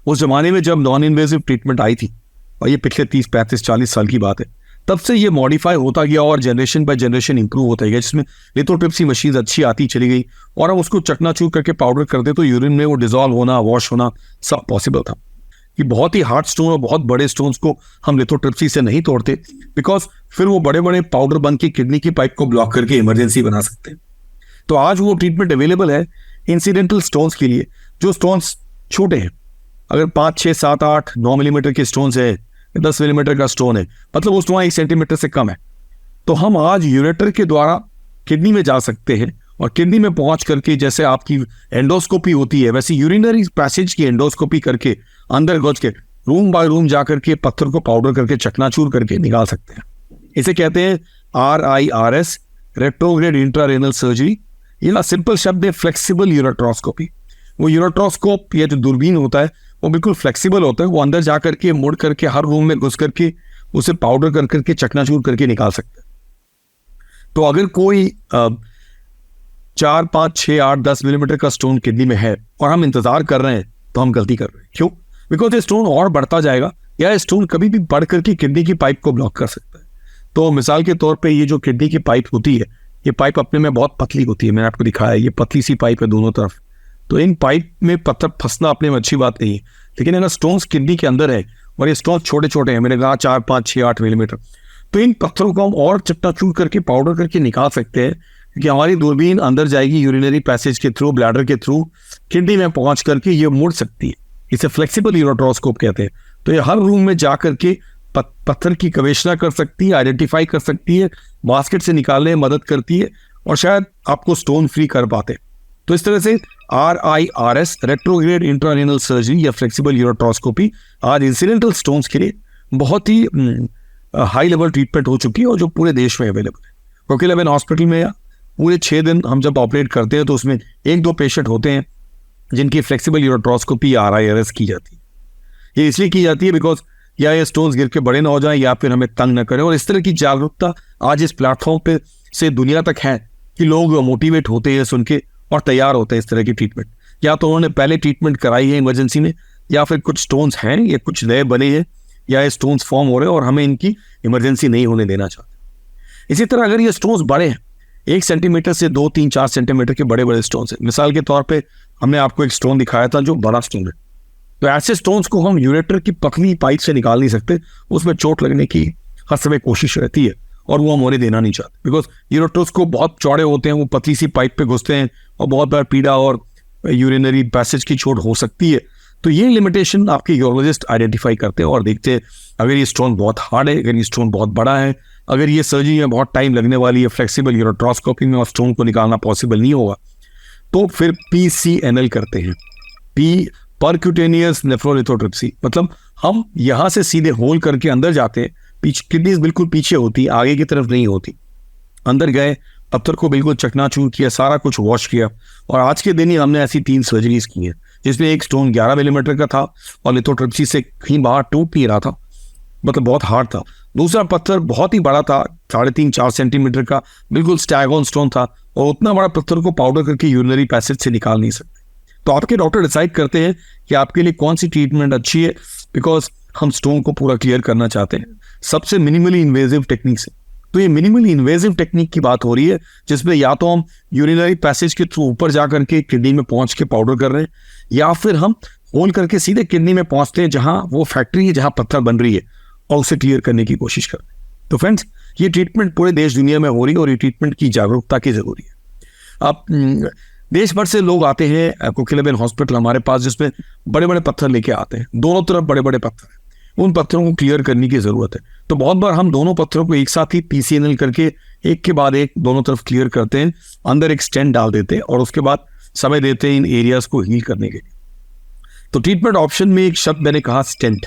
Speaker 1: उस जमाने में जब नॉन इन्वेजिव ट्रीटमेंट आई थी, और ये पिछले 30, 35, 40 साल की बात है, तब से ये मॉडिफाई होता गया और जनरेशन बाय जनरेशन इंप्रूव होता गया, जिसमें लिथोट्रिप्सी मशीन अच्छी आती चली गई और हम उसको चकनाचूर करके पाउडर कर दे तो यूरिन में वो डिजॉल्व होना, वॉश होना सब पॉसिबल था। कि बहुत ही हार्ड स्टोन और बहुत बड़े स्टोन्स को हम लिथोट्रिप्सी से नहीं तोड़ते, बिकॉज फिर वो बड़े बड़े पाउडर बन के किडनी की पाइप को ब्लॉक करके इमरजेंसी बना सकते हैं। तो आज वो ट्रीटमेंट अवेलेबल है इंसिडेंटल स्टोन्स के लिए, जो स्टोन्स छोटे हैं। अगर 5, 6, 7, 8, 9 मिलीमीटर के स्टोन्स है, 10 मिलीमीटर का स्टोन है, मतलब वो स्टोन 1 सेंटीमीटर से कम है, तो हम आज यूरेटर के द्वारा किडनी में जा सकते हैं और किडनी में पहुंच करके, जैसे आपकी एंडोस्कोपी होती है वैसे यूरिनरी पैसेज की एंडोस्कोपी करके अंदर घुस के रूम बाय रूम जाकर के पत्थर को पाउडर करके चकनाचूर करके निकाल सकते हैं। इसे कहते हैं RIRS, रेट्रोग्रेड इंट्रारेनल सर्जरी, या सिंपल शब्द है फ्लेक्सिबल यूरेट्रोस्कोपी। वो यूरेट्रोस्कोप या जो दूरबीन होता है वो बिल्कुल फ्लेक्सिबल होता है, वो अंदर जा करके मुड़ करके हर रूम में घुस करके उसे पाउडर कर करके चकनाचूर करके निकाल सकता है। तो अगर कोई 4, 5, 6, 8, 10 मिलीमीटर का स्टोन किडनी में है और हम इंतजार कर रहे हैं तो हम गलती कर रहे हैं। क्यों? बिकॉज ये स्टोन और बढ़ता जाएगा या ये स्टोन कभी भी बढ़ करके किडनी की पाइप को ब्लॉक कर सकता है। तो मिसाल के तौर पे ये जो किडनी की पाइप होती है, ये पाइप अपने में बहुत पतली होती है, मैंने आपको दिखाया ये पतली सी पाइप है दोनों तरफ। तो इन पाइप में पत्थर फंसना अपने में अच्छी बात नहीं है, लेकिन अगर स्टोन्स किडनी के अंदर है और ये स्टोन छोटे छोटे हैं, मैंने कहा 4, 5, 6, 8 मिलीमीटर, तो इन पत्थरों को हम और चकनाचूर करके पाउडर करके निकाल सकते हैं, क्योंकि हमारी दूरबीन अंदर जाएगी यूरिनरी पैसेज के थ्रू, ब्लैडर के थ्रू, किडनी में पहुंच करके ये मुड़ सकती है। इसे फ्लेक्सिबल यूरेट्रोस्कोप कहते हैं। तो ये हर रूम में जा करके पत्थर की गवेषणा कर सकती है, आइडेंटिफाई कर सकती है, बास्केट से निकालने में मदद करती है और शायद आपको स्टोन फ्री कर पाते। तो इस तरह से RIRS रेट्रोग्रेड इंट्रारेनल सर्जरी या फ्लेक्सिबल यूरेट्रोस्कोपी आज इंसिडेंटल स्टोन्स के लिए बहुत ही हाई लेवल ट्रीटमेंट हो चुकी है और जो पूरे देश में अवेलेबल है। कोकिलाबेन हॉस्पिटल में पूरे 6 दिन हम जब ऑपरेट करते हैं तो उसमें 1-2 पेशेंट होते हैं जिनकी फ्लेक्सिबल यूरेट्रोस्कोपी RIRS की जाती है। ये इसलिए की जाती है बिकॉज या ये स्टोन्स गिर के बड़े ना हो जाएं या फिर हमें तंग न करें। और इस तरह की जागरूकता आज इस प्लेटफॉर्म पे से दुनिया तक है कि लोग मोटिवेट होते हैं सुन के और तैयार होते हैं इस तरह की ट्रीटमेंट। या तो उन्होंने पहले ट्रीटमेंट कराई है इमरजेंसी में, या फिर कुछ स्टोन्स हैं या कुछ नए बने हैं या ये स्टोन्स फॉर्म हो रहे हैं और हमें इनकी इमरजेंसी नहीं होने देना चाहते। इसी तरह अगर ये स्टोन्स बड़े हैं, 1 सेंटीमीटर से 2, 3, 4 सेंटीमीटर के बड़े बड़े स्टोन्स हैं, मिसाल के तौर पे हमने आपको एक स्टोन दिखाया था जो बड़ा स्टोन है, तो ऐसे स्टोन्स को हम यूरेटर की पतली पाइप से निकाल नहीं सकते, उसमें चोट लगने की हर समय कोशिश रहती है और वो हम होने देना नहीं चाहते। बिकॉज यूरेटर्स को बहुत चौड़े होते हैं, वो पतली सी पाइप पे घुसते हैं और बहुत बार पीड़ा और यूरिनरी पैसेज की चोट हो सकती है। तो ये लिमिटेशन आपके यूरोलॉजिस्ट आइडेंटिफाई करते हैं और देखते हैं अगर ये स्टोन बहुत हार्ड है, अगर ये स्टोन बहुत बड़ा है, अगर ये सर्जरी में बहुत टाइम लगने वाली है, फ्लेक्सिबल यूरेट्रोस्कोपी में और स्टोन को निकालना पॉसिबल नहीं होगा, तो फिर PCNL करते हैं, परक्यूटेनियस नेफ्रोलिथोट्रिप्सी। मतलब हम यहाँ से सीधे होल करके अंदर जाते हैं, किडनीज बिल्कुल पीछे होती, आगे की तरफ नहीं होती। अंदर गए, पत्थर को बिल्कुल चकनाचूर किया, सारा कुछ वॉश किया और आज के दिन ही हमने ऐसी 3 सर्जरीज की हैं, जिसमें एक स्टोन 11 मिलीमीटर का था और लिथोट्रिप्सी से कहीं बाहर टूट नहीं रहा था, मतलब बहुत हार्ड था। दूसरा पत्थर बहुत ही बड़ा था, 3.5-4 सेंटीमीटर का, बिल्कुल स्टैगोन स्टोन था और उतना बड़ा पत्थर को पाउडर करके यूरिनरी पैसेज से निकाल नहीं सकते। तो आपके डॉक्टर डिसाइड करते हैं कि आपके लिए कौन सी ट्रीटमेंट अच्छी है, बिकॉज हम स्टोन को पूरा क्लियर करना चाहते हैं सबसे मिनिमली इन्वेजिव टेक्निक से। तो ये मिनिमली इन्वेजिव टेक्निक की बात हो रही है, जिसमें या तो हम यूरिनरी पैसेज के थ्रू ऊपर जा करके किडनी में पहुंच के पाउडर कर रहे हैं, या फिर हम होल करके सीधे किडनी में पहुंचते हैं जहां वो फैक्ट्री है जहां पत्थर बन रही है और उसे क्लियर करने की कोशिश करते हैं। तो फ्रेंड्स, ये ट्रीटमेंट पूरे देश दुनिया में हो रही है और ये ट्रीटमेंट की जागरूकता की जरूरी है। अब देश भर से लोग आते हैं कोकिलाबेन हॉस्पिटल हमारे पास, जिसमें बड़े बड़े पत्थर लेके आते हैं, दोनों तरफ बड़े बड़े पत्थर हैं, उन पत्थरों को क्लियर करने की जरूरत है। तो बहुत बार हम दोनों पत्थरों को एक साथ ही PCNL करके एक के बाद एक दोनों तरफ क्लियर करते हैं, अंदर एक स्टेंट डाल देते हैं और उसके बाद समय देते हैं इन एरियाज को हील करने के लिए। तो ट्रीटमेंट ऑप्शन में एक शब्द मैंने कहा, स्टेंट।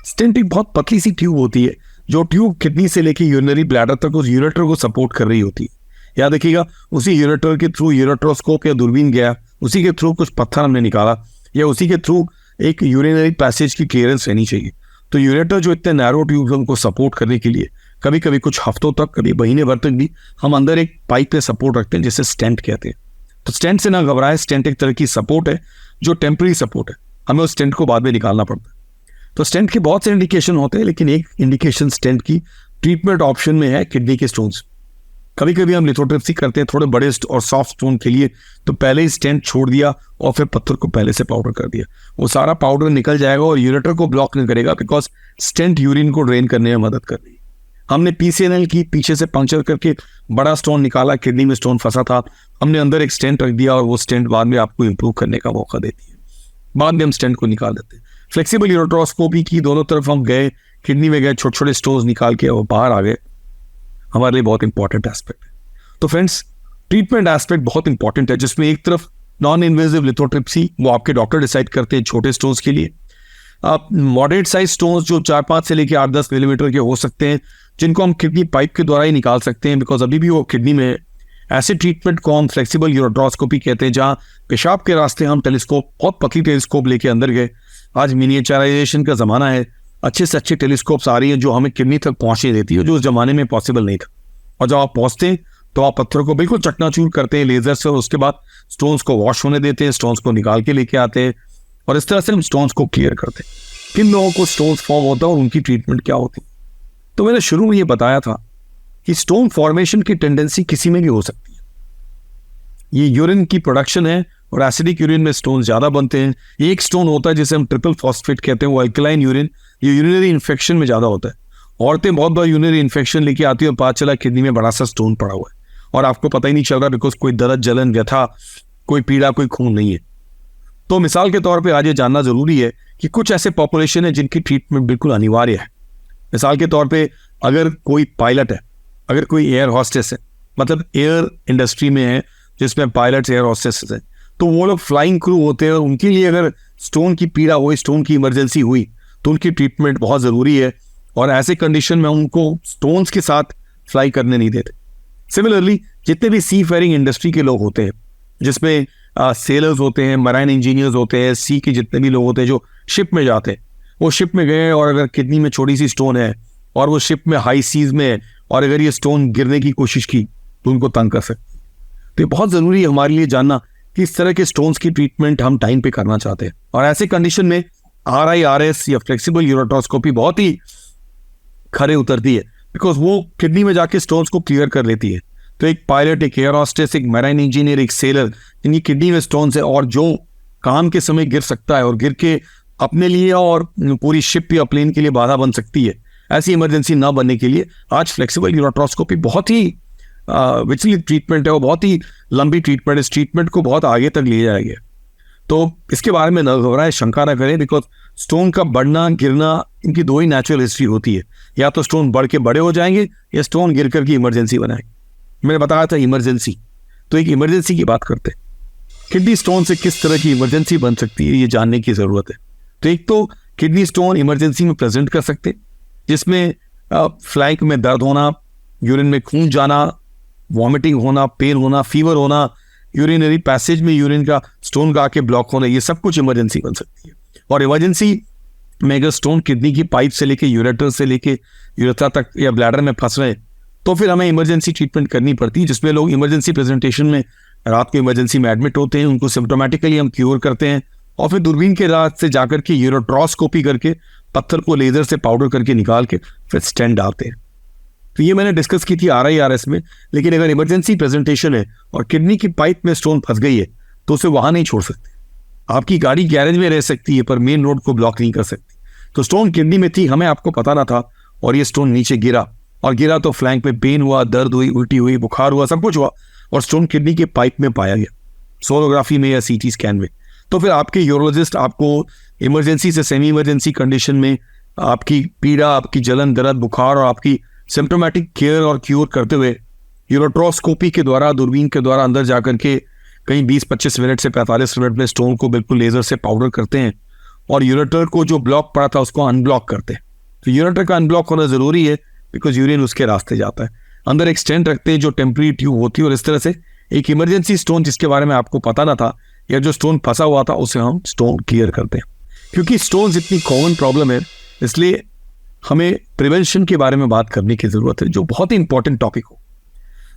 Speaker 1: स्टेंट एक बहुत पतली सी ट्यूब होती है, जो ट्यूब किडनी से लेके यूरिनरी ब्लैडर तक उस यूरेटर को सपोर्ट कर रही होती है। याद रखिएगा, उसी यूरेटर के थ्रू यूरेट्रोस्कोप या दूरबीन गया, उसी के थ्रू कुछ पत्थर हमने निकाला, या उसी के थ्रू एक यूरिनरी पैसेज की क्लियरेंस रहनी चाहिए। तो यूरेटर जो इतने नैरो ट्यूब उनको सपोर्ट करने के लिए कभी कभी कुछ हफ्तों तक, कभी महीने भर तक भी हम अंदर एक पाइप पे सपोर्ट रखते हैं, जिसे स्टेंट कहते हैं। तो स्टेंट से ना घबराए, स्टेंट एक तरह की सपोर्ट है जो टेम्पररी सपोर्ट है, हमें उस स्टेंट को बाद में निकालना पड़ता है। तो स्टेंट के बहुत से इंडिकेशन होते हैं, लेकिन एक इंडिकेशन स्टेंट की ट्रीटमेंट ऑप्शन में है किडनी के स्टोन्स। कभी कभी हम लिथोट्रिप्सी करते हैं थोड़े बड़े और सॉफ्ट स्टोन के लिए, तो पहले ही स्टेंट छोड़ दिया और फिर पत्थर को पहले से पाउडर कर दिया, वो सारा पाउडर निकल जाएगा और यूरेटर को ब्लॉक नहीं करेगा, बिकॉज स्टेंट यूरिन को ड्रेन करने में मदद कर रही है। हमने PCNL की, पीछे से पंक्चर करके बड़ा स्टोन निकाला, किडनी में स्टोन फंसा था, हमने अंदर एक स्टेंट रख दिया और वो स्टेंट बाद में आपको इंप्रूव करने का मौका देती है, बाद में हम स्टेंट को निकाल देते हैं। फ्लेक्सिबल यूरेट्रोस्कोपी की, दोनों तरफ हम गए, किडनी में गए, छोटे छोटे स्टोन्स निकाल के वो बाहर आ गए, हमारे लिए बहुत इंपॉर्टेंट एस्पेक्ट है। तो फ्रेंड्स, ट्रीटमेंट एस्पेक्ट बहुत इंपॉर्टेंट है, जिसमें एक तरफ नॉन इन्वेजिव लिथोट्रिप्सी, वो आपके डॉक्टर डिसाइड करते हैं छोटे स्टोन्स के लिए। आप मॉडरेट साइज स्टोन्स जो 4-5 से लेकर 8-10 मिलीमीटर के हो सकते हैं, जिनको हम किडनी पाइप के द्वारा ही निकाल सकते हैं, बिकॉज अभी भी वो किडनी में ऐसे ट्रीटमेंट को हम फ्लेक्सिबल यूरोट्रोस्कोपी कहते हैं, जहाँ पेशाब के रास्ते हम टेलीस्कोप, बहुत पतली टेलीस्कोप लेके अंदर गए। आज मिनिएचराइजेशन का ज़माना है, अच्छे से अच्छे टेलीस्कोप्स आ रही है जो हमें किडनी तक पहुँचने देती है, जो उस जमाने में पॉसिबल नहीं था। और जब आप पहुँचते हैं तो आप पत्थरों को बिल्कुल चकनाचूर करते हैं लेजर से, और उसके बाद स्टोन्स को वॉश होने देते हैं, स्टोन्स को निकाल के लेके आते हैं, और इस तरह से हम स्टोन्स को क्लियर करते हैं। किन लोगों को स्टोन्स फॉर्म होता है और उनकी ट्रीटमेंट क्या होती है? तो मैंने शुरू में ये बताया था कि स्टोन फॉर्मेशन की टेंडेंसी किसी में भी हो सकती है। ये यूरिन की प्रोडक्शन है, और एसिडिक यूरिन में स्टोन ज्यादा बनते हैं। एक स्टोन होता है जिसे हम ट्रिपल फॉस्फेट कहते हैं, वो अल्कलाइन यूरिन, ये यूरिनरी इन्फेक्शन में ज्यादा होता है। औरतें बहुत बार यूरिनरी इन्फेक्शन लेके आती है और पता चला किडनी में बड़ा सा स्टोन पड़ा हुआ है, और आपको पता ही नहीं चल रहा, बिकॉज कोई दर्द, जलन, व्यथा, कोई पीड़ा, कोई खून नहीं है। तो मिसाल के तौर पर आज ये जानना जरूरी है कि कुछ ऐसे पॉपुलेशन है जिनकी ट्रीटमेंट बिल्कुल अनिवार्य है। मिसाल के तौर पर अगर कोई पायलट है, अगर कोई एयर हॉस्टेस है, मतलब एयर इंडस्ट्री में है जिसमें पायलट्स, एयर हॉस्टेस हैं, तो वो लोग फ्लाइंग क्रू होते हैं, और उनके लिए अगर स्टोन की पीड़ा हुई, स्टोन की इमरजेंसी हुई, तो उनकी ट्रीटमेंट बहुत ज़रूरी है, और ऐसे कंडीशन में उनको स्टोन्स के साथ फ्लाई करने नहीं देते। सिमिलरली जितने भी सी फेयरिंग इंडस्ट्री के लोग होते हैं, जिसमें सेलर्स होते हैं, मराइन इंजीनियर्स होते हैं, सी के जितने भी लोग होते हैं जो शिप में जाते हैं, वो शिप में गए और अगर किडनी में छोटी सी स्टोन है और वो शिप में हाई सीज में है, और अगर ये स्टोन गिरने की कोशिश की तो उनको तंग कर सकते। तो ये बहुत ज़रूरी है हमारे लिए जानना कि इस तरह के स्टोन्स की ट्रीटमेंट हम टाइम पे करना चाहते हैं। और ऐसे कंडीशन में RIRS या फ्लेक्सिबल यूरोट्रोस्कोपी बहुत ही खरे उतरती है, बिकॉज वो किडनी में जाके स्टोन्स को क्लियर कर लेती है। तो एक पायलट, एक एयर हॉस्टेस, एक मैराइन इंजीनियर, एक सेलर, जिनकी किडनी में स्टोन्स है और जो काम के समय गिर सकता है और गिर के अपने लिए और पूरी शिप या प्लेन के लिए बाधा बन सकती है, ऐसी इमरजेंसी ना बनने के लिए आज फ्लेक्सिबल यूरोट्रोस्कोपी बहुत ही विचलित ट्रीटमेंट है, और बहुत ही लंबी ट्रीटमेंट। इस ट्रीटमेंट को बहुत आगे तक ले जाया गया। तो इसके बारे में न घबराएं, शंका ना करें, बिकॉज स्टोन का बढ़ना, गिरना, इनकी दो ही नेचुरल हिस्ट्री होती है। या तो स्टोन बढ़ के बड़े हो जाएंगे, या स्टोन गिर करके इमरजेंसी बनाएंगे। मैंने बताया था इमरजेंसी, तो एक इमरजेंसी की बात करते हैं। किडनी स्टोन से किस तरह की इमरजेंसी बन सकती है, ये जानने की जरूरत है। तो एक तो किडनी स्टोन इमरजेंसी में प्रेजेंट कर सकते हैं, जिसमें फ्लैंक में दर्द होना, यूरिन में खून जाना, वॉमिटिंग होना, पेन होना, फीवर होना, यूरिनरी पैसेज में यूरिन का स्टोन का आके ब्लॉक होना, ये सब कुछ इमरजेंसी बन सकती है। और इमरजेंसी में अगर स्टोन किडनी की पाइप से लेके यूरेटर से लेके यूरेथ्रा तक या ब्लैडर में फंस रहे, तो फिर हमें इमरजेंसी ट्रीटमेंट करनी पड़ती है, जिसमें लोग इमरजेंसी प्रेजेंटेशन में रात को इमरजेंसी में एडमिट होते हैं। उनको सिम्टोमेटिकली हम क्योर करते हैं, और फिर दूरबीन के रात से जाकर के यूरोट्रोस्कोपी करके पत्थर को लेजर से पाउडर करके निकाल के फिर स्टेंट डालते हैं। तो ये मैंने डिस्कस की थी RIRS में। लेकिन अगर इमरजेंसी प्रेजेंटेशन है और किडनी की पाइप में स्टोन फंस गई है, तो उसे वहां नहीं छोड़ सकते। आपकी गाड़ी गैरेज में रह सकती है पर मेन रोड को ब्लॉक नहीं कर सकती। तो स्टोन किडनी में थी, हमें आपको पता ना था, और ये स्टोन नीचे गिरा, और गिरा तो फ्लैंक में पेन हुआ, दर्द हुई, उल्टी हुई, बुखार हुआ, सब कुछ हुआ, और स्टोन किडनी के पाइप में पाया गया, सोनोग्राफी में या CT स्कैन में। तो फिर आपके यूरोलॉजिस्ट आपको इमरजेंसी से सेमी इमरजेंसी कंडीशन में आपकी पीड़ा, आपकी जलन, दर्द, बुखार और आपकी सिम्टोमेटिक केयर और क्यूर करते हुए यूरोट्रोस्कोपी के द्वारा, दूरबीन के द्वारा अंदर जाकर के कहीं 20-25 मिनट से 45 मिनट में स्टोन को बिल्कुल लेजर से पाउडर करते हैं, और यूरेटर को जो ब्लॉक पड़ा था उसको अनब्लॉक करते हैं। तो यूरेटर का अनब्लॉक होना जरूरी है, बिकॉज यूरिन उसके रास्ते जाता है। अंदर एक स्टेंट रखते हैं जो टेम्पररी ट्यूब होती है, और इस तरह से एक इमरजेंसी स्टोन जिसके बारे में आपको पता ना था, या जो स्टोन फंसा हुआ था, उसे हम स्टोन क्लियर करते हैं। क्योंकि स्टोन इतनी कॉमन प्रॉब्लम है, इसलिए हमें प्रिवेंशन के बारे में बात करने की जरूरत है, जो बहुत ही इंपॉर्टेंट टॉपिक हो।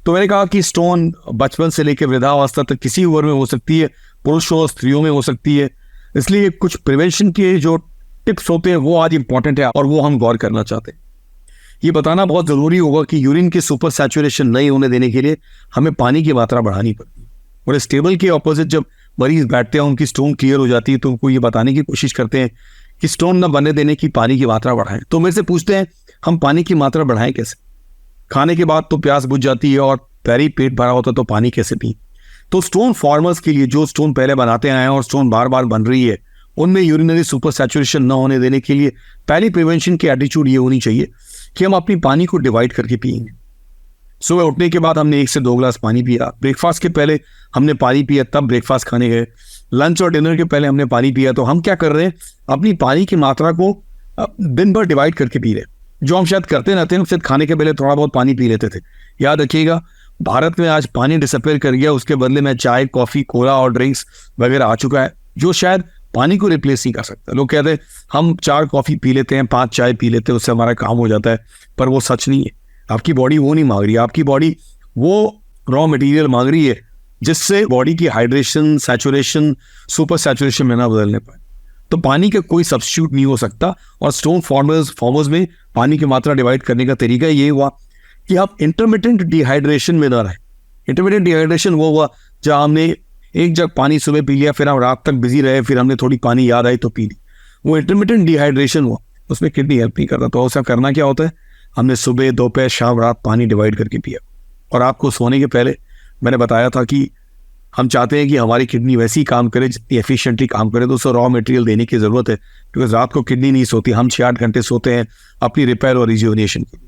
Speaker 1: तो मैंने कहा कि स्टोन बचपन से लेकर वृद्धावस्था तक किसी उम्र में हो सकती है, पुरुषों और स्त्रियों में हो सकती है। इसलिए कुछ प्रिवेंशन के जो टिप्स होते हैं वो आज इंपॉर्टेंट है, और वो हम गौर करना चाहते हैं। ये बताना बहुत जरूरी होगा कि यूरिन की सुपर सैचुरेशन नहीं होने देने के लिए हमें पानी की मात्रा बढ़ानी पड़ती है। और इस टेबल के ऑपोजिट जब मरीज बैठते हैं, उनकी स्टोन क्लियर हो जाती है, तो उनको ये बताने की कोशिश करते हैं कि स्टोन न बनने देने की पानी की मात्रा बढ़ाएं। तो मेरे से पूछते हैं हम पानी की मात्रा बढ़ाएं कैसे? खाने के बाद तो प्यास बुझ जाती है और पैरी पेट भरा होता है, तो पानी कैसे पिए? तो स्टोन फॉर्मर्स के लिए जो स्टोन पहले बनाते आए हैं और स्टोन बार बार बन रही है, उनमें यूरिनरी सुपर सैचुरेशन न होने देने के लिए पहली प्रिवेंशन की एटीट्यूड ये होनी चाहिए कि हम अपनी पानी को डिवाइड करके पिएंगे। सुबह उठने के बाद हमने 1 से 2 गिलास पानी पिया, ब्रेकफास्ट के पहले हमने पानी पिया, तब ब्रेकफास्ट खाने गए, लंच और डिनर के पहले हमने पानी पिया। तो हम क्या कर रहे हैं, अपनी पानी की मात्रा को दिन भर डिवाइड करके पी रहे हैं। जो हम शायद करते रहते हैं, शायद खाने के पहले थोड़ा बहुत पानी पी लेते थे। याद रखिएगा, भारत में आज पानी डिसअपेयर कर गया, उसके बदले में चाय, कॉफी, कोला और ड्रिंक्स वगैरह आ चुका है जो शायद पानी को रिप्लेस नहीं कर सकता। लोग कहते हैं हम 4 कॉफी पी लेते हैं, 5 चाय पी लेते हैं, उससे हमारा काम हो जाता है, पर वो सच नहीं है। आपकी बॉडी वो नहीं मांग रही, आपकी बॉडी वो रॉ मटेरियल मांग रही है जिससे बॉडी की हाइड्रेशन, सैचुरेशन, सुपर सैचुरेशन में ना बदलने पाए। तो पानी का कोई सब्स्टिट्यूट नहीं हो सकता। और स्टोन फॉर्मर्स में पानी की मात्रा डिवाइड करने का तरीका ये हुआ कि आप इंटरमिटेंट डिहाइड्रेशन में ना रहे। इंटरमिटेंट डिहाइड्रेशन वो हुआ जहाँ हमने एक जग पानी सुबह पी लिया, फिर हम रात तक बिजी रहे, फिर हमने थोड़ी पानी याद आई तो पी ली। वो इंटरमिटेंट डिहाइड्रेशन हुआ, उसमें किडनी हेल्प नहीं करता। तो उसका करना क्या होता है, हमने सुबह, दोपहर, शाम, रात पानी डिवाइड करके पिया। और आपको सोने के पहले मैंने बताया था कि हम चाहते हैं कि हमारी किडनी वैसी काम करे जितनी एफिशिएंटली काम करे, तो उसको रॉ मटेरियल देने की जरूरत है, बिकॉज रात को किडनी नहीं सोती, हम 6-8 घंटे सोते हैं अपनी रिपेयर और रिजुविनेशन के लिए।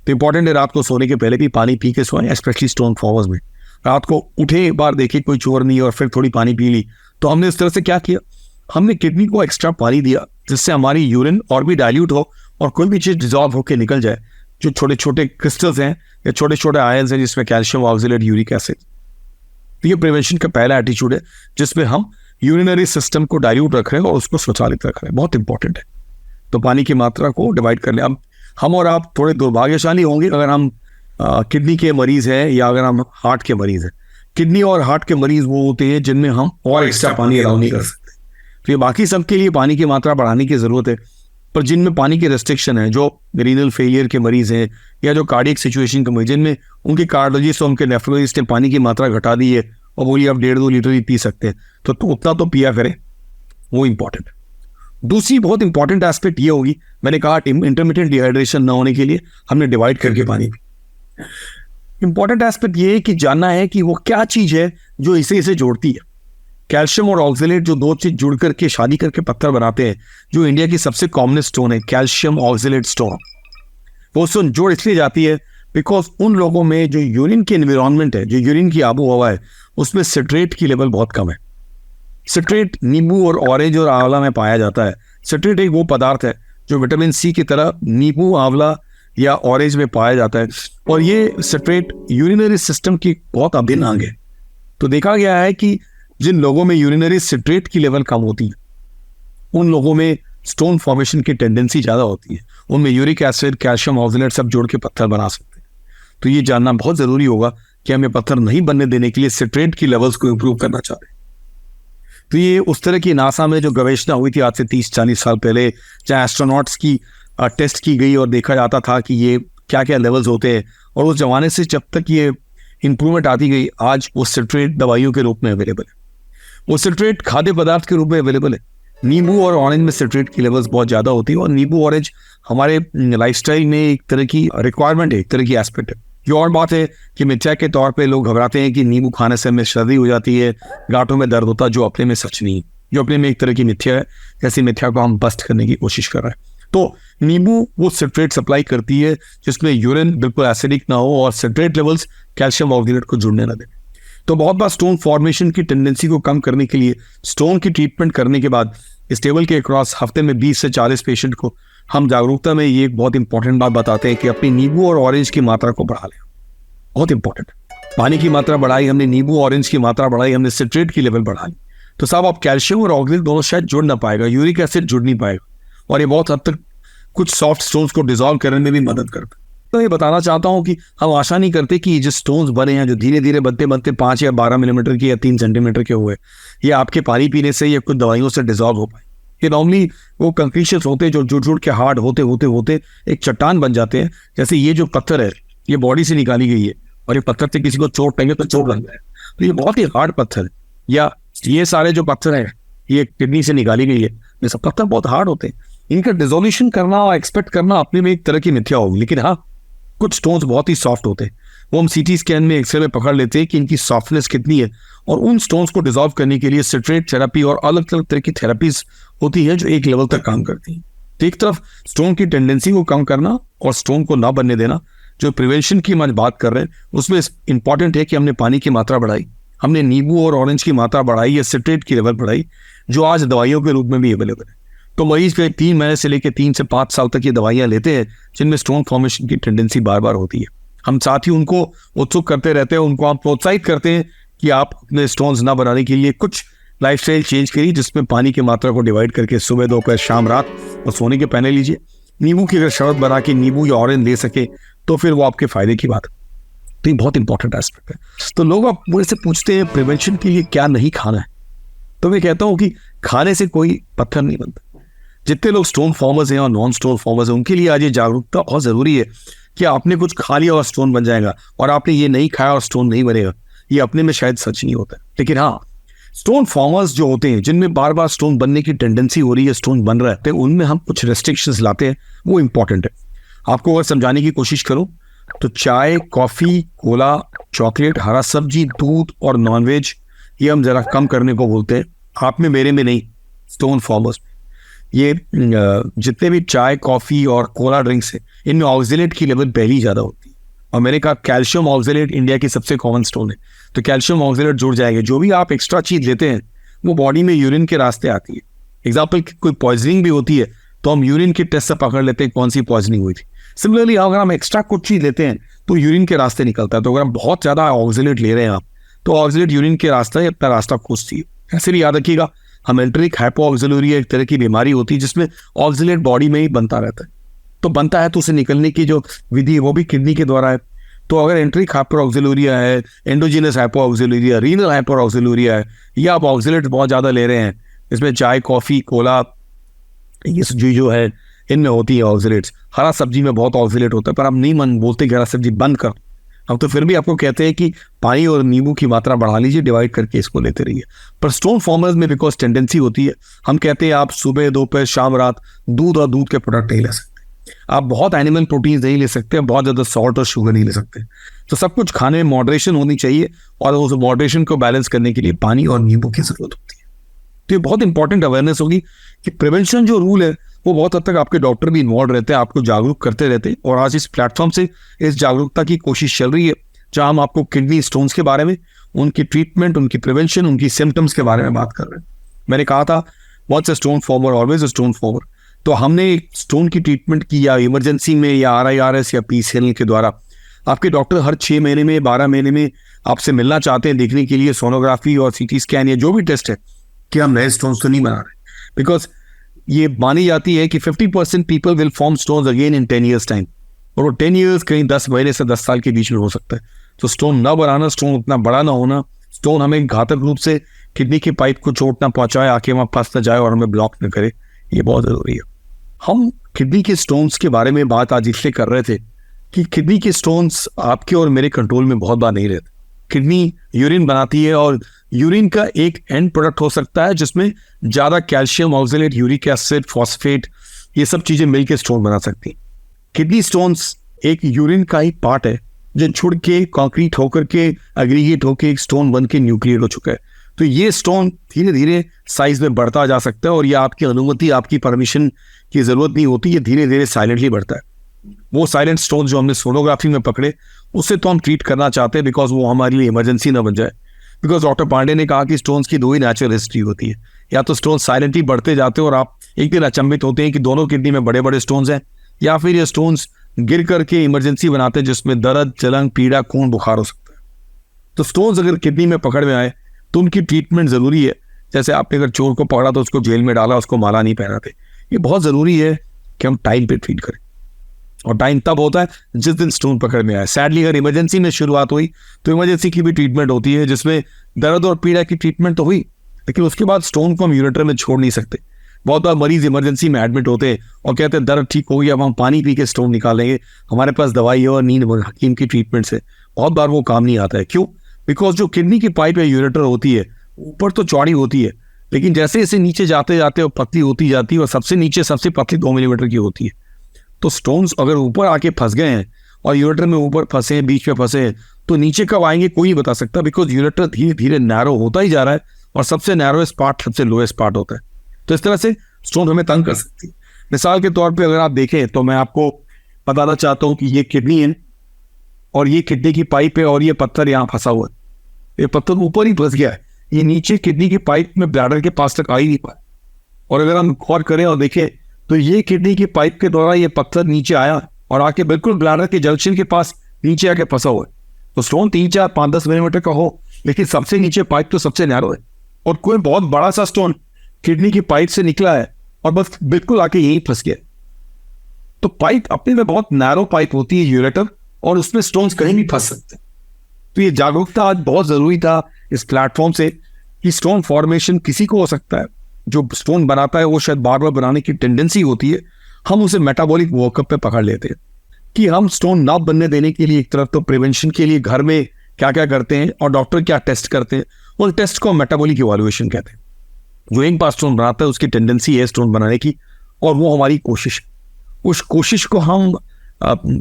Speaker 1: तो इंपॉर्टेंट है रात को सोने के पहले भी पानी पी के सोएं, स्पेशली स्टोन फॉर्मर्स में। रात को उठे, एक बार देखे कोई चोर नहीं और फिर थोड़ी पानी पी ली। तो हमने इस तरह से क्या किया, हमने किडनी को एक्स्ट्रा पानी दिया जिससे हमारी यूरिन और भी डाइल्यूट हो और कोई भी चीज़ डिजॉल्व होकर निकल जाए, जो छोटे छोटे क्रिस्टल्स हैं या छोटे छोटे आयंस हैं जिसमें कैल्शियम, ऑक्सलेट, यूरिक एसिड। तो ये प्रिवेंशन का पहला एटीट्यूड है जिसमें हम यूरिनरी सिस्टम को डाइल्यूट रख रहे हैं और उसको स्वचालित रख रहे हैं, बहुत इंपॉर्टेंट है। तो पानी की मात्रा को डिवाइड कर लें। अब हम और आप थोड़े दुर्भाग्यशाली होंगे अगर हम किडनी के मरीज हैं या अगर हम हार्ट के मरीज हैं। किडनी और हार्ट के मरीज वो होते हैं जिनमें हम और एक्स्ट्रा पानी अलाउ नहीं कर सकते। तो ये बाकी सबके लिए पानी की मात्रा बढ़ाने की जरूरत है, पर जिनमें पानी की रेस्ट्रिक्शन है, जो रीनल फेलियर के मरीज हैं या जो कार्डियक सिचुएशन के मरीज, जिनमें उनके कार्डियोलॉजिस्ट और उनके नेफ्रोलॉजिस्ट ने पानी की मात्रा घटा दी है और बोलिए आप 1.5-2 लीटर ही पी सकते हैं, तो उतना तो पिया करें, वो इंपॉर्टेंट है। दूसरी बहुत इंपॉर्टेंट एस्पेक्ट ये होगी, मैंने कहा इंटरमिटेंट डिहाइड्रेशन ना होने के लिए हमने डिवाइड करके पानी पी। इंपॉर्टेंट एस्पेक्ट ये है कि जानना है कि वो क्या चीज है जो इसे जोड़ती है। कैल्शियम और ऑक्सलेट जो दो चीज जुड़ करके शादी करके पत्थर बनाते हैं, जो इंडिया की सबसे कॉमन स्टोन है कैल्शियम ऑक्सलेट स्टोन, वो स्टोन जोड़ इसलिए जाती है बिकॉज उन लोगों में जो यूरिन की एनवायरनमेंट है, जो यूरिन की आबो हवा है, उसमें सिट्रेट की लेवल बहुत कम है। सिट्रेट नींबू और ऑरेंज और आंवला में पाया जाता है। सिट्रेट एक वो पदार्थ है जो विटामिन सी की तरह नींबू, आंवला या ऑरेंज में पाया जाता है, और ये सिट्रेट यूरिनरी सिस्टम की बहुत अभिन्न अंग है। तो देखा गया है कि जिन लोगों में यूरिनरी सिट्रेट की लेवल कम होती है, उन लोगों में स्टोन फॉर्मेशन की टेंडेंसी ज़्यादा होती है। उनमें यूरिक एसिड, कैल्शियम, ऑक्सलेट सब जोड़ के पत्थर बना सकते हैं। तो ये जानना बहुत ज़रूरी होगा कि हमें पत्थर नहीं बनने देने के लिए सिट्रेट की लेवल्स को इम्प्रूव करना चाहते हैं। तो ये उस तरह की नासा में जो गवेषणा हुई थी आज से 30-40 साल पहले, जहाँ एस्ट्रोनॉट्स की टेस्ट की गई और देखा जाता था कि ये क्या क्या लेवल्स होते हैं, और उस जमाने से जब तक ये इंप्रूवमेंट आती गई, आज वो सिट्रेट दवाइयों के रूप में अवेलेबल है, वो सिट्रेट खाद्य पदार्थ के रूप में अवेलेबल है। नींबू और ऑरेंज में सिट्रेट की लेवल्स बहुत ज़्यादा होती है, और नींबू ऑरेंज हमारे लाइफस्टाइल में एक तरह की रिक्वायरमेंट है, एक तरह की एस्पेक्ट है। ये और बात है कि मिथ्या के तौर पे लोग घबराते हैं कि नींबू खाने से हमें सर्दी हो जाती है, गांठों में दर्द होता है, जो अपने में सच नहीं है, जो अपने में एक तरह की मिथ्या है। जैसी मिथ्या को हम बस्ट करने की कोशिश कर रहे हैं। तो नींबू वो सिट्रेट सप्लाई करती है जिसमें यूरिन बिल्कुल एसिडिक ना हो और सिट्रेट लेवल्स कैल्शियम ऑक्सलेट को जुड़ने ना दें। तो बहुत बार स्टोन फॉर्मेशन की टेंडेंसी को कम करने के लिए स्टोन की ट्रीटमेंट करने के बाद इस टेबल के अक्रॉस हफ्ते में 20 से 40 पेशेंट को हम जागरूकता में ये एक बहुत इंपॉर्टेंट बात बताते हैं कि अपनी नींबू और ऑरेंज की मात्रा को बढ़ा लें। बहुत इंपॉर्टेंट, पानी की मात्रा बढ़ाई हमने, नींबू ऑरेंज की मात्रा बढ़ाई हमने, सिट्रेट की लेवल बढ़ा ली, तो साहब आप कैल्शियम और ऑक्सलेट दोनों शायद जुड़ ना पाएगा, यूरिक एसिड जुड़ नहीं पाएगा, और ये बहुत हद तक कुछ सॉफ्ट स्टोन्स को डिसॉल्व करने में भी मदद करता है। तो ये बताना चाहता हूँ कि हम आशा नहीं करते कि जो स्टोन्स बने हैं, जो धीरे धीरे बनते बनते 5 या 12 मिलीमीटर के या 3 सेंटीमीटर के हुए, ये आपके पानी पीने से या कुछ दवाइयों से डिसॉल्व हो पाए। ये नॉर्मली वो कंक्रीशियस होते हैं जो जुड़ जुड़ के हार्ड होते होते होते एक चट्टान बन जाते हैं। जैसे ये जो पत्थर है ये बॉडी से निकाली गई है, और ये पत्थर से किसी को चोट लगे तो चोट लग जाए, तो ये बहुत ही हार्ड पत्थर है। या ये सारे जो पत्थर हैं ये किडनी से निकाली गई है, ये सब पत्थर बहुत हार्ड होते हैं। इनका डिसोल्यूशन करना और एक्सपेक्ट करना अपने में एक तरह की मिथ्या होगी। लेकिन हाँ, कुछ स्टोन्स बहुत ही सॉफ्ट होते हैं, वो हम सीटी स्कैन में, एक्सरे में पकड़ लेते हैं कि इनकी सॉफ्टनेस कितनी है, और उन स्टोन्स को डिसॉल्व करने के लिए सिट्रेट थेरेपी और अलग अलग तरह की थेरेपीज होती है जो एक लेवल तक काम करती हैं। तो एक तरफ स्टोन की टेंडेंसी को कम करना और स्टोन को ना बनने देना, जो प्रिवेंशन की हम बात कर रहे हैं, उसमें इंपॉर्टेंट है कि हमने पानी की मात्रा बढ़ाई, हमने नींबू और ऑरेंज की मात्रा बढ़ाई या सिट्रेट की लेवल बढ़ाई, जो आज दवाइयों के रूप में भी अवेलेबल है। तो मरीज के 3 महीने से लेकर 3 से 5 साल तक ये दवाइयाँ लेते हैं जिनमें स्टोन फॉर्मेशन की टेंडेंसी बार बार होती है। हम साथ ही उनको उत्सुक करते रहते हैं, उनको आप प्रोत्साहित करते हैं कि आप अपने स्टोन्स ना बनाने के लिए कुछ लाइफस्टाइल चेंज करिए, जिसमें पानी की मात्रा को डिवाइड करके सुबह, दोपहर, शाम, रात और सोने के पहले लीजिए। नींबू की अगर शरबत बना के नींबू या ऑरेंज ले सके तो फिर वो आपके फायदे की बात है। तो ये बहुत इंपॉर्टेंट एस्पेक्ट है। तो लोग आप मुझसे पूछते हैं प्रिवेंशन के लिए क्या नहीं खाना है, तो मैं कहता हूं कि खाने से कोई पत्थर नहीं बनता। जितने लोग स्टोन फॉर्मर्स हैं और नॉन स्टोन फॉर्मर्स हैं, उनके लिए आज ये जागरूकता बहुत जरूरी है कि आपने कुछ खा लिया और स्टोन बन जाएगा, और आपने ये नहीं खाया और स्टोन नहीं बनेगा। ये अपने में शायद सच नहीं होता, लेकिन हाँ, स्टोन फॉर्मर्स जो होते हैं, जिनमें बार बार स्टोन बनने की टेंडेंसी हो रही है, स्टोन बन रहा है, तो उनमें हम कुछ रेस्ट्रिक्शंस लाते हैं, वो इंपॉर्टेंट है। आपको अगर समझाने की कोशिश करूं तो चाय, कॉफी, कोला, चॉकलेट, हरा सब्जी, दूध और नॉनवेज, ये हम जरा कम करने को बोलते हैं। आप में, मेरे में नहीं, स्टोन फॉर्मर्स। ये जितने भी चाय, कॉफी और कोला ड्रिंक्स है, इनमें ऑक्जेलेट की लेवल पहली ज्यादा होती है। और मैंने कहा कैल्शियम ऑक्जेलेट इंडिया की सबसे कॉमन स्टोन है, तो कैल्शियम ऑक्जेलेट जुड़ जाएंगे। जो भी आप एक्स्ट्रा चीज लेते हैं वो बॉडी में यूरिन के रास्ते आती है। एग्जाम्पल, कोई पॉइजनिंग भी होती है तो हम यूरिन के टेस्ट से पकड़ लेते हैं कौन सी पॉइजनिंग हुई थी। सिमिलरली अगर हम एक्स्ट्रा कुछ चीज लेते हैं तो यूरिन के रास्ते निकलता है। तो अगर हम बहुत ज्यादा ऑक्जेलेट ले रहे हैं आप, तो ऑक्जेलेट यूरिन के रास्ते अपना रास्ता खोजती है। ऐसे भी याद रखिएगा, हेमेल्ट्रिक हाइपोऑक्जेलूरिया एक तरह की बीमारी होती है जिसमें ऑक्जेलेट बॉडी में ही बनता रहता है। तो बनता है तो उसे निकलने की जो विधि है वो भी किडनी के द्वारा है। तो अगर एंट्रिक हाइपरऑक्जेलूरिया है, एंडोजीनस हाइपोऑक्जेलूरिया, रीनल हाइपरऑक्जेलूरिया है, या आप ऑक्जेलेट बहुत ज्यादा ले रहे हैं, इसमें चाय, कॉफी, कोला, ये जो है, इनमें होती है ऑक्जेलेट्स। हरा सब्जी में बहुत ऑक्जेलेट होता है, पर हम नहीं मन बोलते कि हरा सब्जी बंद कर। हम तो फिर भी आपको कहते हैं कि पानी और नींबू की मात्रा बढ़ा लीजिए, डिवाइड करके इसको लेते रहिए। पर स्टोन फॉर्मर्स में बिकॉज टेंडेंसी होती है, हम कहते हैं आप सुबह, दोपहर, शाम, रात दूध और दूध के प्रोडक्ट नहीं ले सकते, आप बहुत एनिमल प्रोटीन नहीं ले सकते, बहुत ज्यादा सॉल्ट और शुगर नहीं ले सकते। तो सब कुछ खाने में मॉडरेशन होनी चाहिए, और उस मॉडरेशन को बैलेंस करने के लिए पानी और नींबू की जरूरत होती है। तो ये बहुत इंपॉर्टेंट अवेयरनेस होगी कि प्रिवेंशन जो रूल है वो बहुत हद तक आपके डॉक्टर भी इन्वॉल्व रहते हैं, आपको जागरूक करते रहते हैं। और आज इस प्लेटफॉर्म से इस जागरूकता की कोशिश चल रही है, जहां हम आपको किडनी स्टोन्स के बारे में, उनकी ट्रीटमेंट, उनकी प्रिवेंशन, उनकी सिम्टम्स के बारे में बात कर रहे हैं। मैंने कहा था what's a stone former, always a stone farmer. तो हमने स्टोन की ट्रीटमेंट की, या इमरजेंसी में, या RIRS या PCNL के द्वारा। आपके डॉक्टर हर 6 महीने में, 12 महीने में आपसे मिलना चाहते हैं, देखने के लिए सोनोग्राफी और CT स्कैन या जो भी टेस्ट है कि हम नए स्टोन्स तो नहीं बना रहे। बिकॉज ये मानी जाती है कि 50% people will form stones again in 10 years time, और वो 10 years कहीं 10 महीने से 10 साल के बीच में हो सकता है। तो स्टोन ना बनाना, स्टोन उतना बड़ा ना होना, स्टोन हमें घातक रूप से किडनी की पाइप को चोट ना पहुंचाए, आके वहां फंस ना जाए और हमें ब्लॉक न करे, ये बहुत जरूरी है। हम किडनी के स्टोन्स के बारे में बात आज इसलिए कर रहे थे कि किडनी के स्टोन्स आपके और मेरे कंट्रोल में बहुत बार नहीं रहते। किडनी यूरिन बनाती है, और यूरिन का एक एंड प्रोडक्ट हो सकता है जिसमें ज्यादा calcium oxalate, uric acid, phosphate, ये सब चीजें मिलकर स्टोन बना सकती हैं। किडनी स्टोन्स एक यूरिन का ही पार्ट है जो छुड़ के कॉन्क्रीट होकर के एग्रीगेट होकर एक स्टोन बन के न्यूक्लिएट हो चुका है। तो ये स्टोन धीरे धीरे साइज में बढ़ता जा सकता है, और ये आपकी अनुमति, आपकी परमिशन की जरूरत नहीं होती, ये धीरे धीरे साइलेंटली बढ़ता है। वो साइलेंट स्टोन जो हमने सोनोग्राफी में पकड़े, उससे तो हम ट्रीट करना चाहते हैं, बिकॉज वो हमारे लिए इमरजेंसी ना बन जाए। बिकॉज डॉक्टर पांडे ने कहा कि स्टोन्स की 2 ही नेचुरल हिस्ट्री होती है, या तो स्टोन साइलेंटली बढ़ते जाते हैं और आप एक दिन अचंभित होते हैं कि दोनों किडनी में बड़े बड़े स्टोन्स हैं, या फिर ये स्टोन्स गिर करके इमरजेंसी बनाते हैं जिसमें दर्द, जलन, पीड़ा, खून, बुखार हो सकता है। तो स्टोन्स अगर किडनी में पकड़ में आए तो उनकी ट्रीटमेंट जरूरी है। जैसे आपने अगर चोर को पकड़ा तो उसको जेल में डाला, उसको माला नहीं पहनाते। ये बहुत जरूरी है कि हम टाइम पे ट्रीट करें, और टाइम तब होता है जिस दिन स्टोन पकड़ में आए। सैडली अगर इमरजेंसी में शुरुआत हुई तो इमरजेंसी की भी ट्रीटमेंट होती है, जिसमें दर्द और पीड़ा की ट्रीटमेंट तो हुई, लेकिन उसके बाद स्टोन को हम यूरेटर में छोड़ नहीं सकते। बहुत बार मरीज इमरजेंसी में एडमिट होते हैं और कहते हैं दर्द ठीक हो गया, अब हम पानी पी के स्टोन निकालेंगे, हमारे पास दवाई है और नींद हकीम की ट्रीटमेंट से। बहुत बार वो काम नहीं आता है। क्यों? बिकॉज जो किडनी की पाइप या यूरेटर होती है ऊपर तो चौड़ी होती है, लेकिन जैसे जैसे नीचे जाते जाते वो पतली होती जाती है, और सबसे नीचे सबसे पतली 2 मिलीमीटर की होती है। तो स्टोन्स अगर ऊपर आके फंस गए हैं और यूरेटर में ऊपर फंसे हैं, बीच में फंसे हैं, तो नीचे कब आएंगे कोई नहीं बता सकता, बिकॉज यूरेटर धीरे धीरे नैरो होता ही जा रहा है, और सबसे नैरोएस्ट पार्ट सबसे लोएस्ट पार्ट होता है। तो इस तरह से स्टोन हमें तंग कर सकती है। मिसाल के तौर पे अगर आप देखें तो मैं आपको बताना चाहता हूं कि ये किडनी है, और ये किडनी की पाइप है, और ये पत्थर यहाँ फंसा हुआ है। ये पत्थर ऊपर ही फंस गया है, ये नीचे किडनी की पाइप में ब्लैडर के पास तक आ ही नहीं पाया। और अगर हम गौर करें और देखें तो ये किडनी की पाइप के द्वारा ये पत्थर नीचे आया और आके बिल्कुल ब्लैडर के जंक्शन के पास नीचे आके फंसा हुआ है। तो स्टोन 3, 4, 5, 10 मिलीमीटर का हो, लेकिन सबसे नीचे पाइप तो सबसे नैरो है, और कोई बहुत बड़ा सा स्टोन किडनी की पाइप से निकला है और बस बिल्कुल आके यहीं फंस गया। तो पाइप अपने में बहुत नैरो पाइप होती है यूरेटर, और उसमें स्टोन्स कहीं भी फंस सकते हैं। तो ये जागरूकता आज बहुत जरूरी था इस प्लेटफॉर्म से, कि स्टोन फॉर्मेशन किसी को हो सकता है, जो स्टोन बनाता है वो शायद बार बार बनाने की टेंडेंसी होती है, हम उसे मेटाबॉलिक वर्कअप पे पकड़ लेते हैं। कि हम स्टोन ना बनने देने के लिए एक तरफ तो प्रिवेंशन के लिए घर में क्या क्या करते हैं और डॉक्टर क्या टेस्ट करते हैं, उन टेस्ट को मेटाबॉलिक इवैल्यूएशन कहते हैं। जो एक बार स्टोन बनाता है उसकी टेंडेंसी है स्टोन बनाने की, और वो हमारी कोशिश, उस कोशिश को हम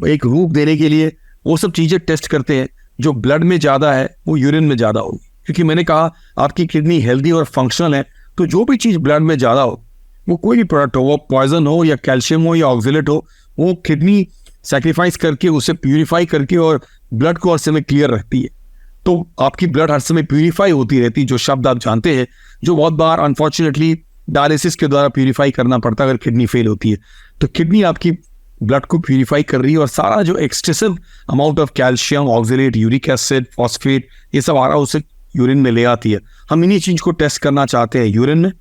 Speaker 1: एक रूप देने के लिए वो सब चीजें टेस्ट करते हैं। जो ब्लड में ज्यादा है वो यूरिन में ज्यादा होगी, क्योंकि मैंने कहा आपकी किडनी हेल्दी और फंक्शनल है, तो जो भी चीज ब्लड में ज्यादा हो, वो कोई भी प्रोडक्ट हो, वो पॉइजन हो या कैल्शियम हो या ऑक्सिलेट हो, वो किडनी सैक्रिफाइस करके उसे प्यूरिफाई करके और ब्लड को हर समय क्लियर रखती है। तो आपकी ब्लड हर समय प्यूरिफाई होती रहती है, जो शब्द आप जानते हैं, जो बहुत बार अनफॉर्चुनेटली डायलिसिस के द्वारा प्यूरिफाई करना पड़ता है अगर किडनी फेल होती है। तो किडनी आपकी ब्लड को प्यूरिफाई कर रही है, और सारा जो excessive amount of calcium, oxalate, uric acid, phosphate, ये सब आ रहा है उसे यूरिन में ले आती है। हम इन्हीं चीज को टेस्ट करना चाहते हैं यूरिन में,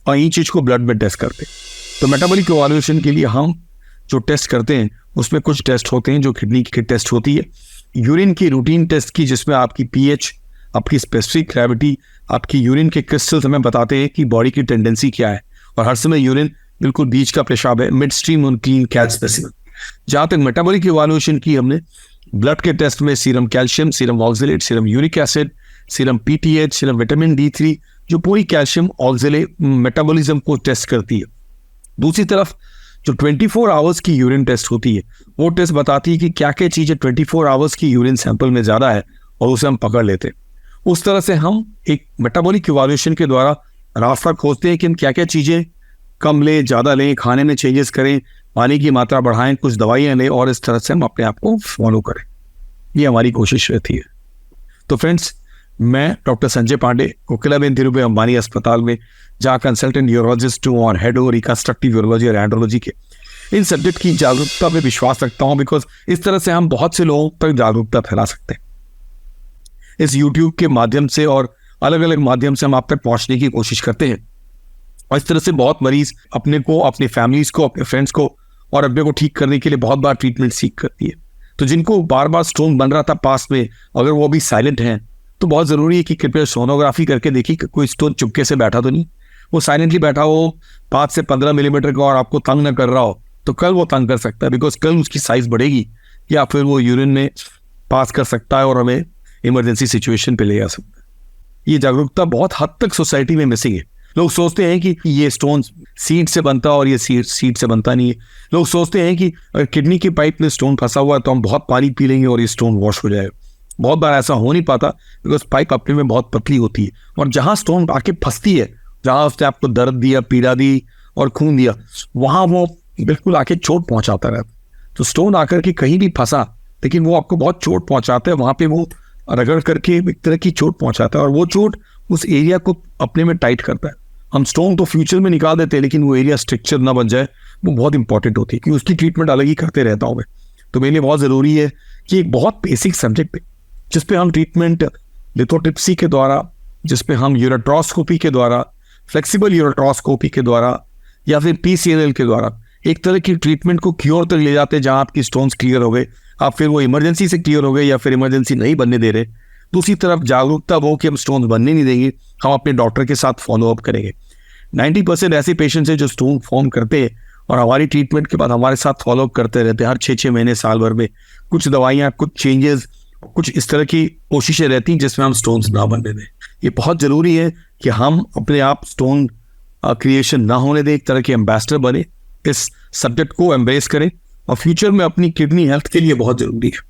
Speaker 1: और इन्हीं चीज को ब्लड में टेस्ट करते हैं। तो मेटाबॉलिक इवैल्यूएशन के लिए हम जो टेस्ट करते हैं उसमें कुछ टेस्ट होते हैं जो किडनी की टेस्ट होती है। यूरिन की रूटीन टेस्ट की, जिसमें आपकी पीएच, आपकी स्पेसिफिक ग्रेविटी, आपकी यूरिन के क्रिस्टल्स हमें बताते हैं कि बॉडी की टेंडेंसी क्या है, और हर समय यूरिन बिल्कुल बीच का पेशाब है, मिड स्ट्रीम और क्लीन कैच स्पेसिमेन। जहां तक मेटाबॉलिक इवैल्यूएशन की, हमने ब्लड के टेस्ट में serum calcium, serum oxalate, serum uric acid, serum PTH, serum vitamin D3, जो पूरी कैल्शियम ऑक्सिलेट मेटाबॉलिज्म को टेस्ट करती है। दूसरी तरफ जो 24 आवर्स की यूरिन टेस्ट होती है, वो टेस्ट बताती है कि क्या क्या चीजें 24 आवर्स की यूरिन सैंपल में ज्यादा है, और उसे हम पकड़ लेते हैं। उस तरह से हम एक मेटाबॉलिक इवैल्यूएशन के द्वारा रास्ता खोजते हैं कि हम क्या क्या चीजें कम लें, ज्यादा लें, खाने में चेंजेस करें, पानी की मात्रा बढ़ाएं, कुछ दवाइयां लें, और इस तरह से हम अपने आप को फॉलो करें। ये हमारी कोशिश रहती है। तो फ्रेंड्स, मैं डॉक्टर संजय पांडे, कोकिलाबेन धीरूभाई अंबानी अस्पताल में, जहाँ कंसल्टेंट यूरोलॉजिस्ट हूँ और हेड हो रिकंस्ट्रक्टिव यूरोलॉजी और एंड्रोलॉजी के, इन सब्जेक्ट की जागरूकता पे विश्वास रखता हूँ, बिकॉज इस तरह से हम बहुत से लोगों तक जागरूकता फैला सकते हैं। इस यूट्यूब के माध्यम से और अलग अलग माध्यम से हम आप तक पहुंचने की कोशिश करते हैं, और इस तरह से बहुत मरीज अपने को, अपनी फैमिलीज को, अपने फ्रेंड्स को और अपने को ठीक करने के लिए बहुत बार ट्रीटमेंट सीख करती है। तो जिनको बार बार स्टोन बन रहा था पास में, अगर वो भी साइलेंट हैं, तो बहुत जरूरी है कि कृपया सोनोग्राफी करके देखिए कि कोई स्टोन चुपके से बैठा तो नहीं। वो साइलेंटली बैठा हो 5 से 15 मिलीमीटर का, और आपको तंग न कर रहा हो, तो कल वो तंग कर सकता है, बिकॉज कल उसकी साइज बढ़ेगी, या फिर वो यूरिन में पास कर सकता है और हमें इमरजेंसी सिचुएशन पे ले आ सकता है। ये जागरूकता बहुत हद तक सोसाइटी में मिसिंग है। लोग सोचते हैं कि ये स्टोन सीड से बनता है, और ये सीड से बनता नहीं है। लोग सोचते हैं कि अगर किडनी की पाइप में स्टोन फंसा हुआ है तो हम बहुत पानी पी लेंगे और ये स्टोन वॉश हो जाएगा। बहुत बार ऐसा हो नहीं पाता, बिकॉज पाइप अपने में बहुत पतली होती है, और जहां स्टोन आके फंसती है, जहां उसने आपको दर्द दिया, पीड़ा दी और खून दिया, वहां वो बिल्कुल आके चोट पहुंचाता रहता। तो स्टोन आकर के कहीं भी फंसा, लेकिन वो आपको बहुत चोट पहुंचाता है, वहां पे वो रगड़ करके एक तरह की चोट पहुंचाता है, और वो चोट उस एरिया को अपने में टाइट करता है। हम स्टोन तो फ्यूचर में निकाल देते हैं, लेकिन वो एरिया स्ट्रक्चर ना बन जाए, वो बहुत इंपॉर्टेंट होती है, कि उसकी ट्रीटमेंट अलग ही करते रहता हूँ मैं। तो मेरे लिए बहुत जरूरी है कि एक बहुत बेसिक सब्जेक्ट पे, जिसपे हम ट्रीटमेंट लिथोट्रिप्सी के द्वारा, जिसपे हम यूरेट्रोस्कोपी के द्वारा, फ्लेक्सिबल यूरेट्रोस्कोपी के द्वारा, या फिर PCNL के द्वारा एक तरह की ट्रीटमेंट को क्योर तक ले जाते हैं, जहां आपकी स्टोन्स क्लियर हो गए, आप फिर वो इमरजेंसी से क्लियर हो गए, या फिर इमरजेंसी नहीं बनने दे रहे। दूसरी तरफ जागरूकता वो कि हम स्टोन बनने नहीं देंगे, हम अपने डॉक्टर के साथ फॉलोअप करेंगे। 90% ऐसे पेशेंट्स हैं जो स्टोन फॉर्म करते हैं और हमारी ट्रीटमेंट के बाद हमारे साथ फॉलोअप करते रहते हैं, हर 6-6 महीने, साल भर में कुछ दवाइयाँ, कुछ चेंजेस, कुछ इस तरह की कोशिशें रहती हैं जिसमें हम स्टोन्स ना बनने दें। ये बहुत जरूरी है कि हम अपने आप स्टोन क्रिएशन ना होने दें, एक तरह के एम्बेसडर बने, इस सब्जेक्ट को एम्ब्रेस करें, और फ्यूचर में अपनी किडनी हेल्थ के लिए बहुत जरूरी है।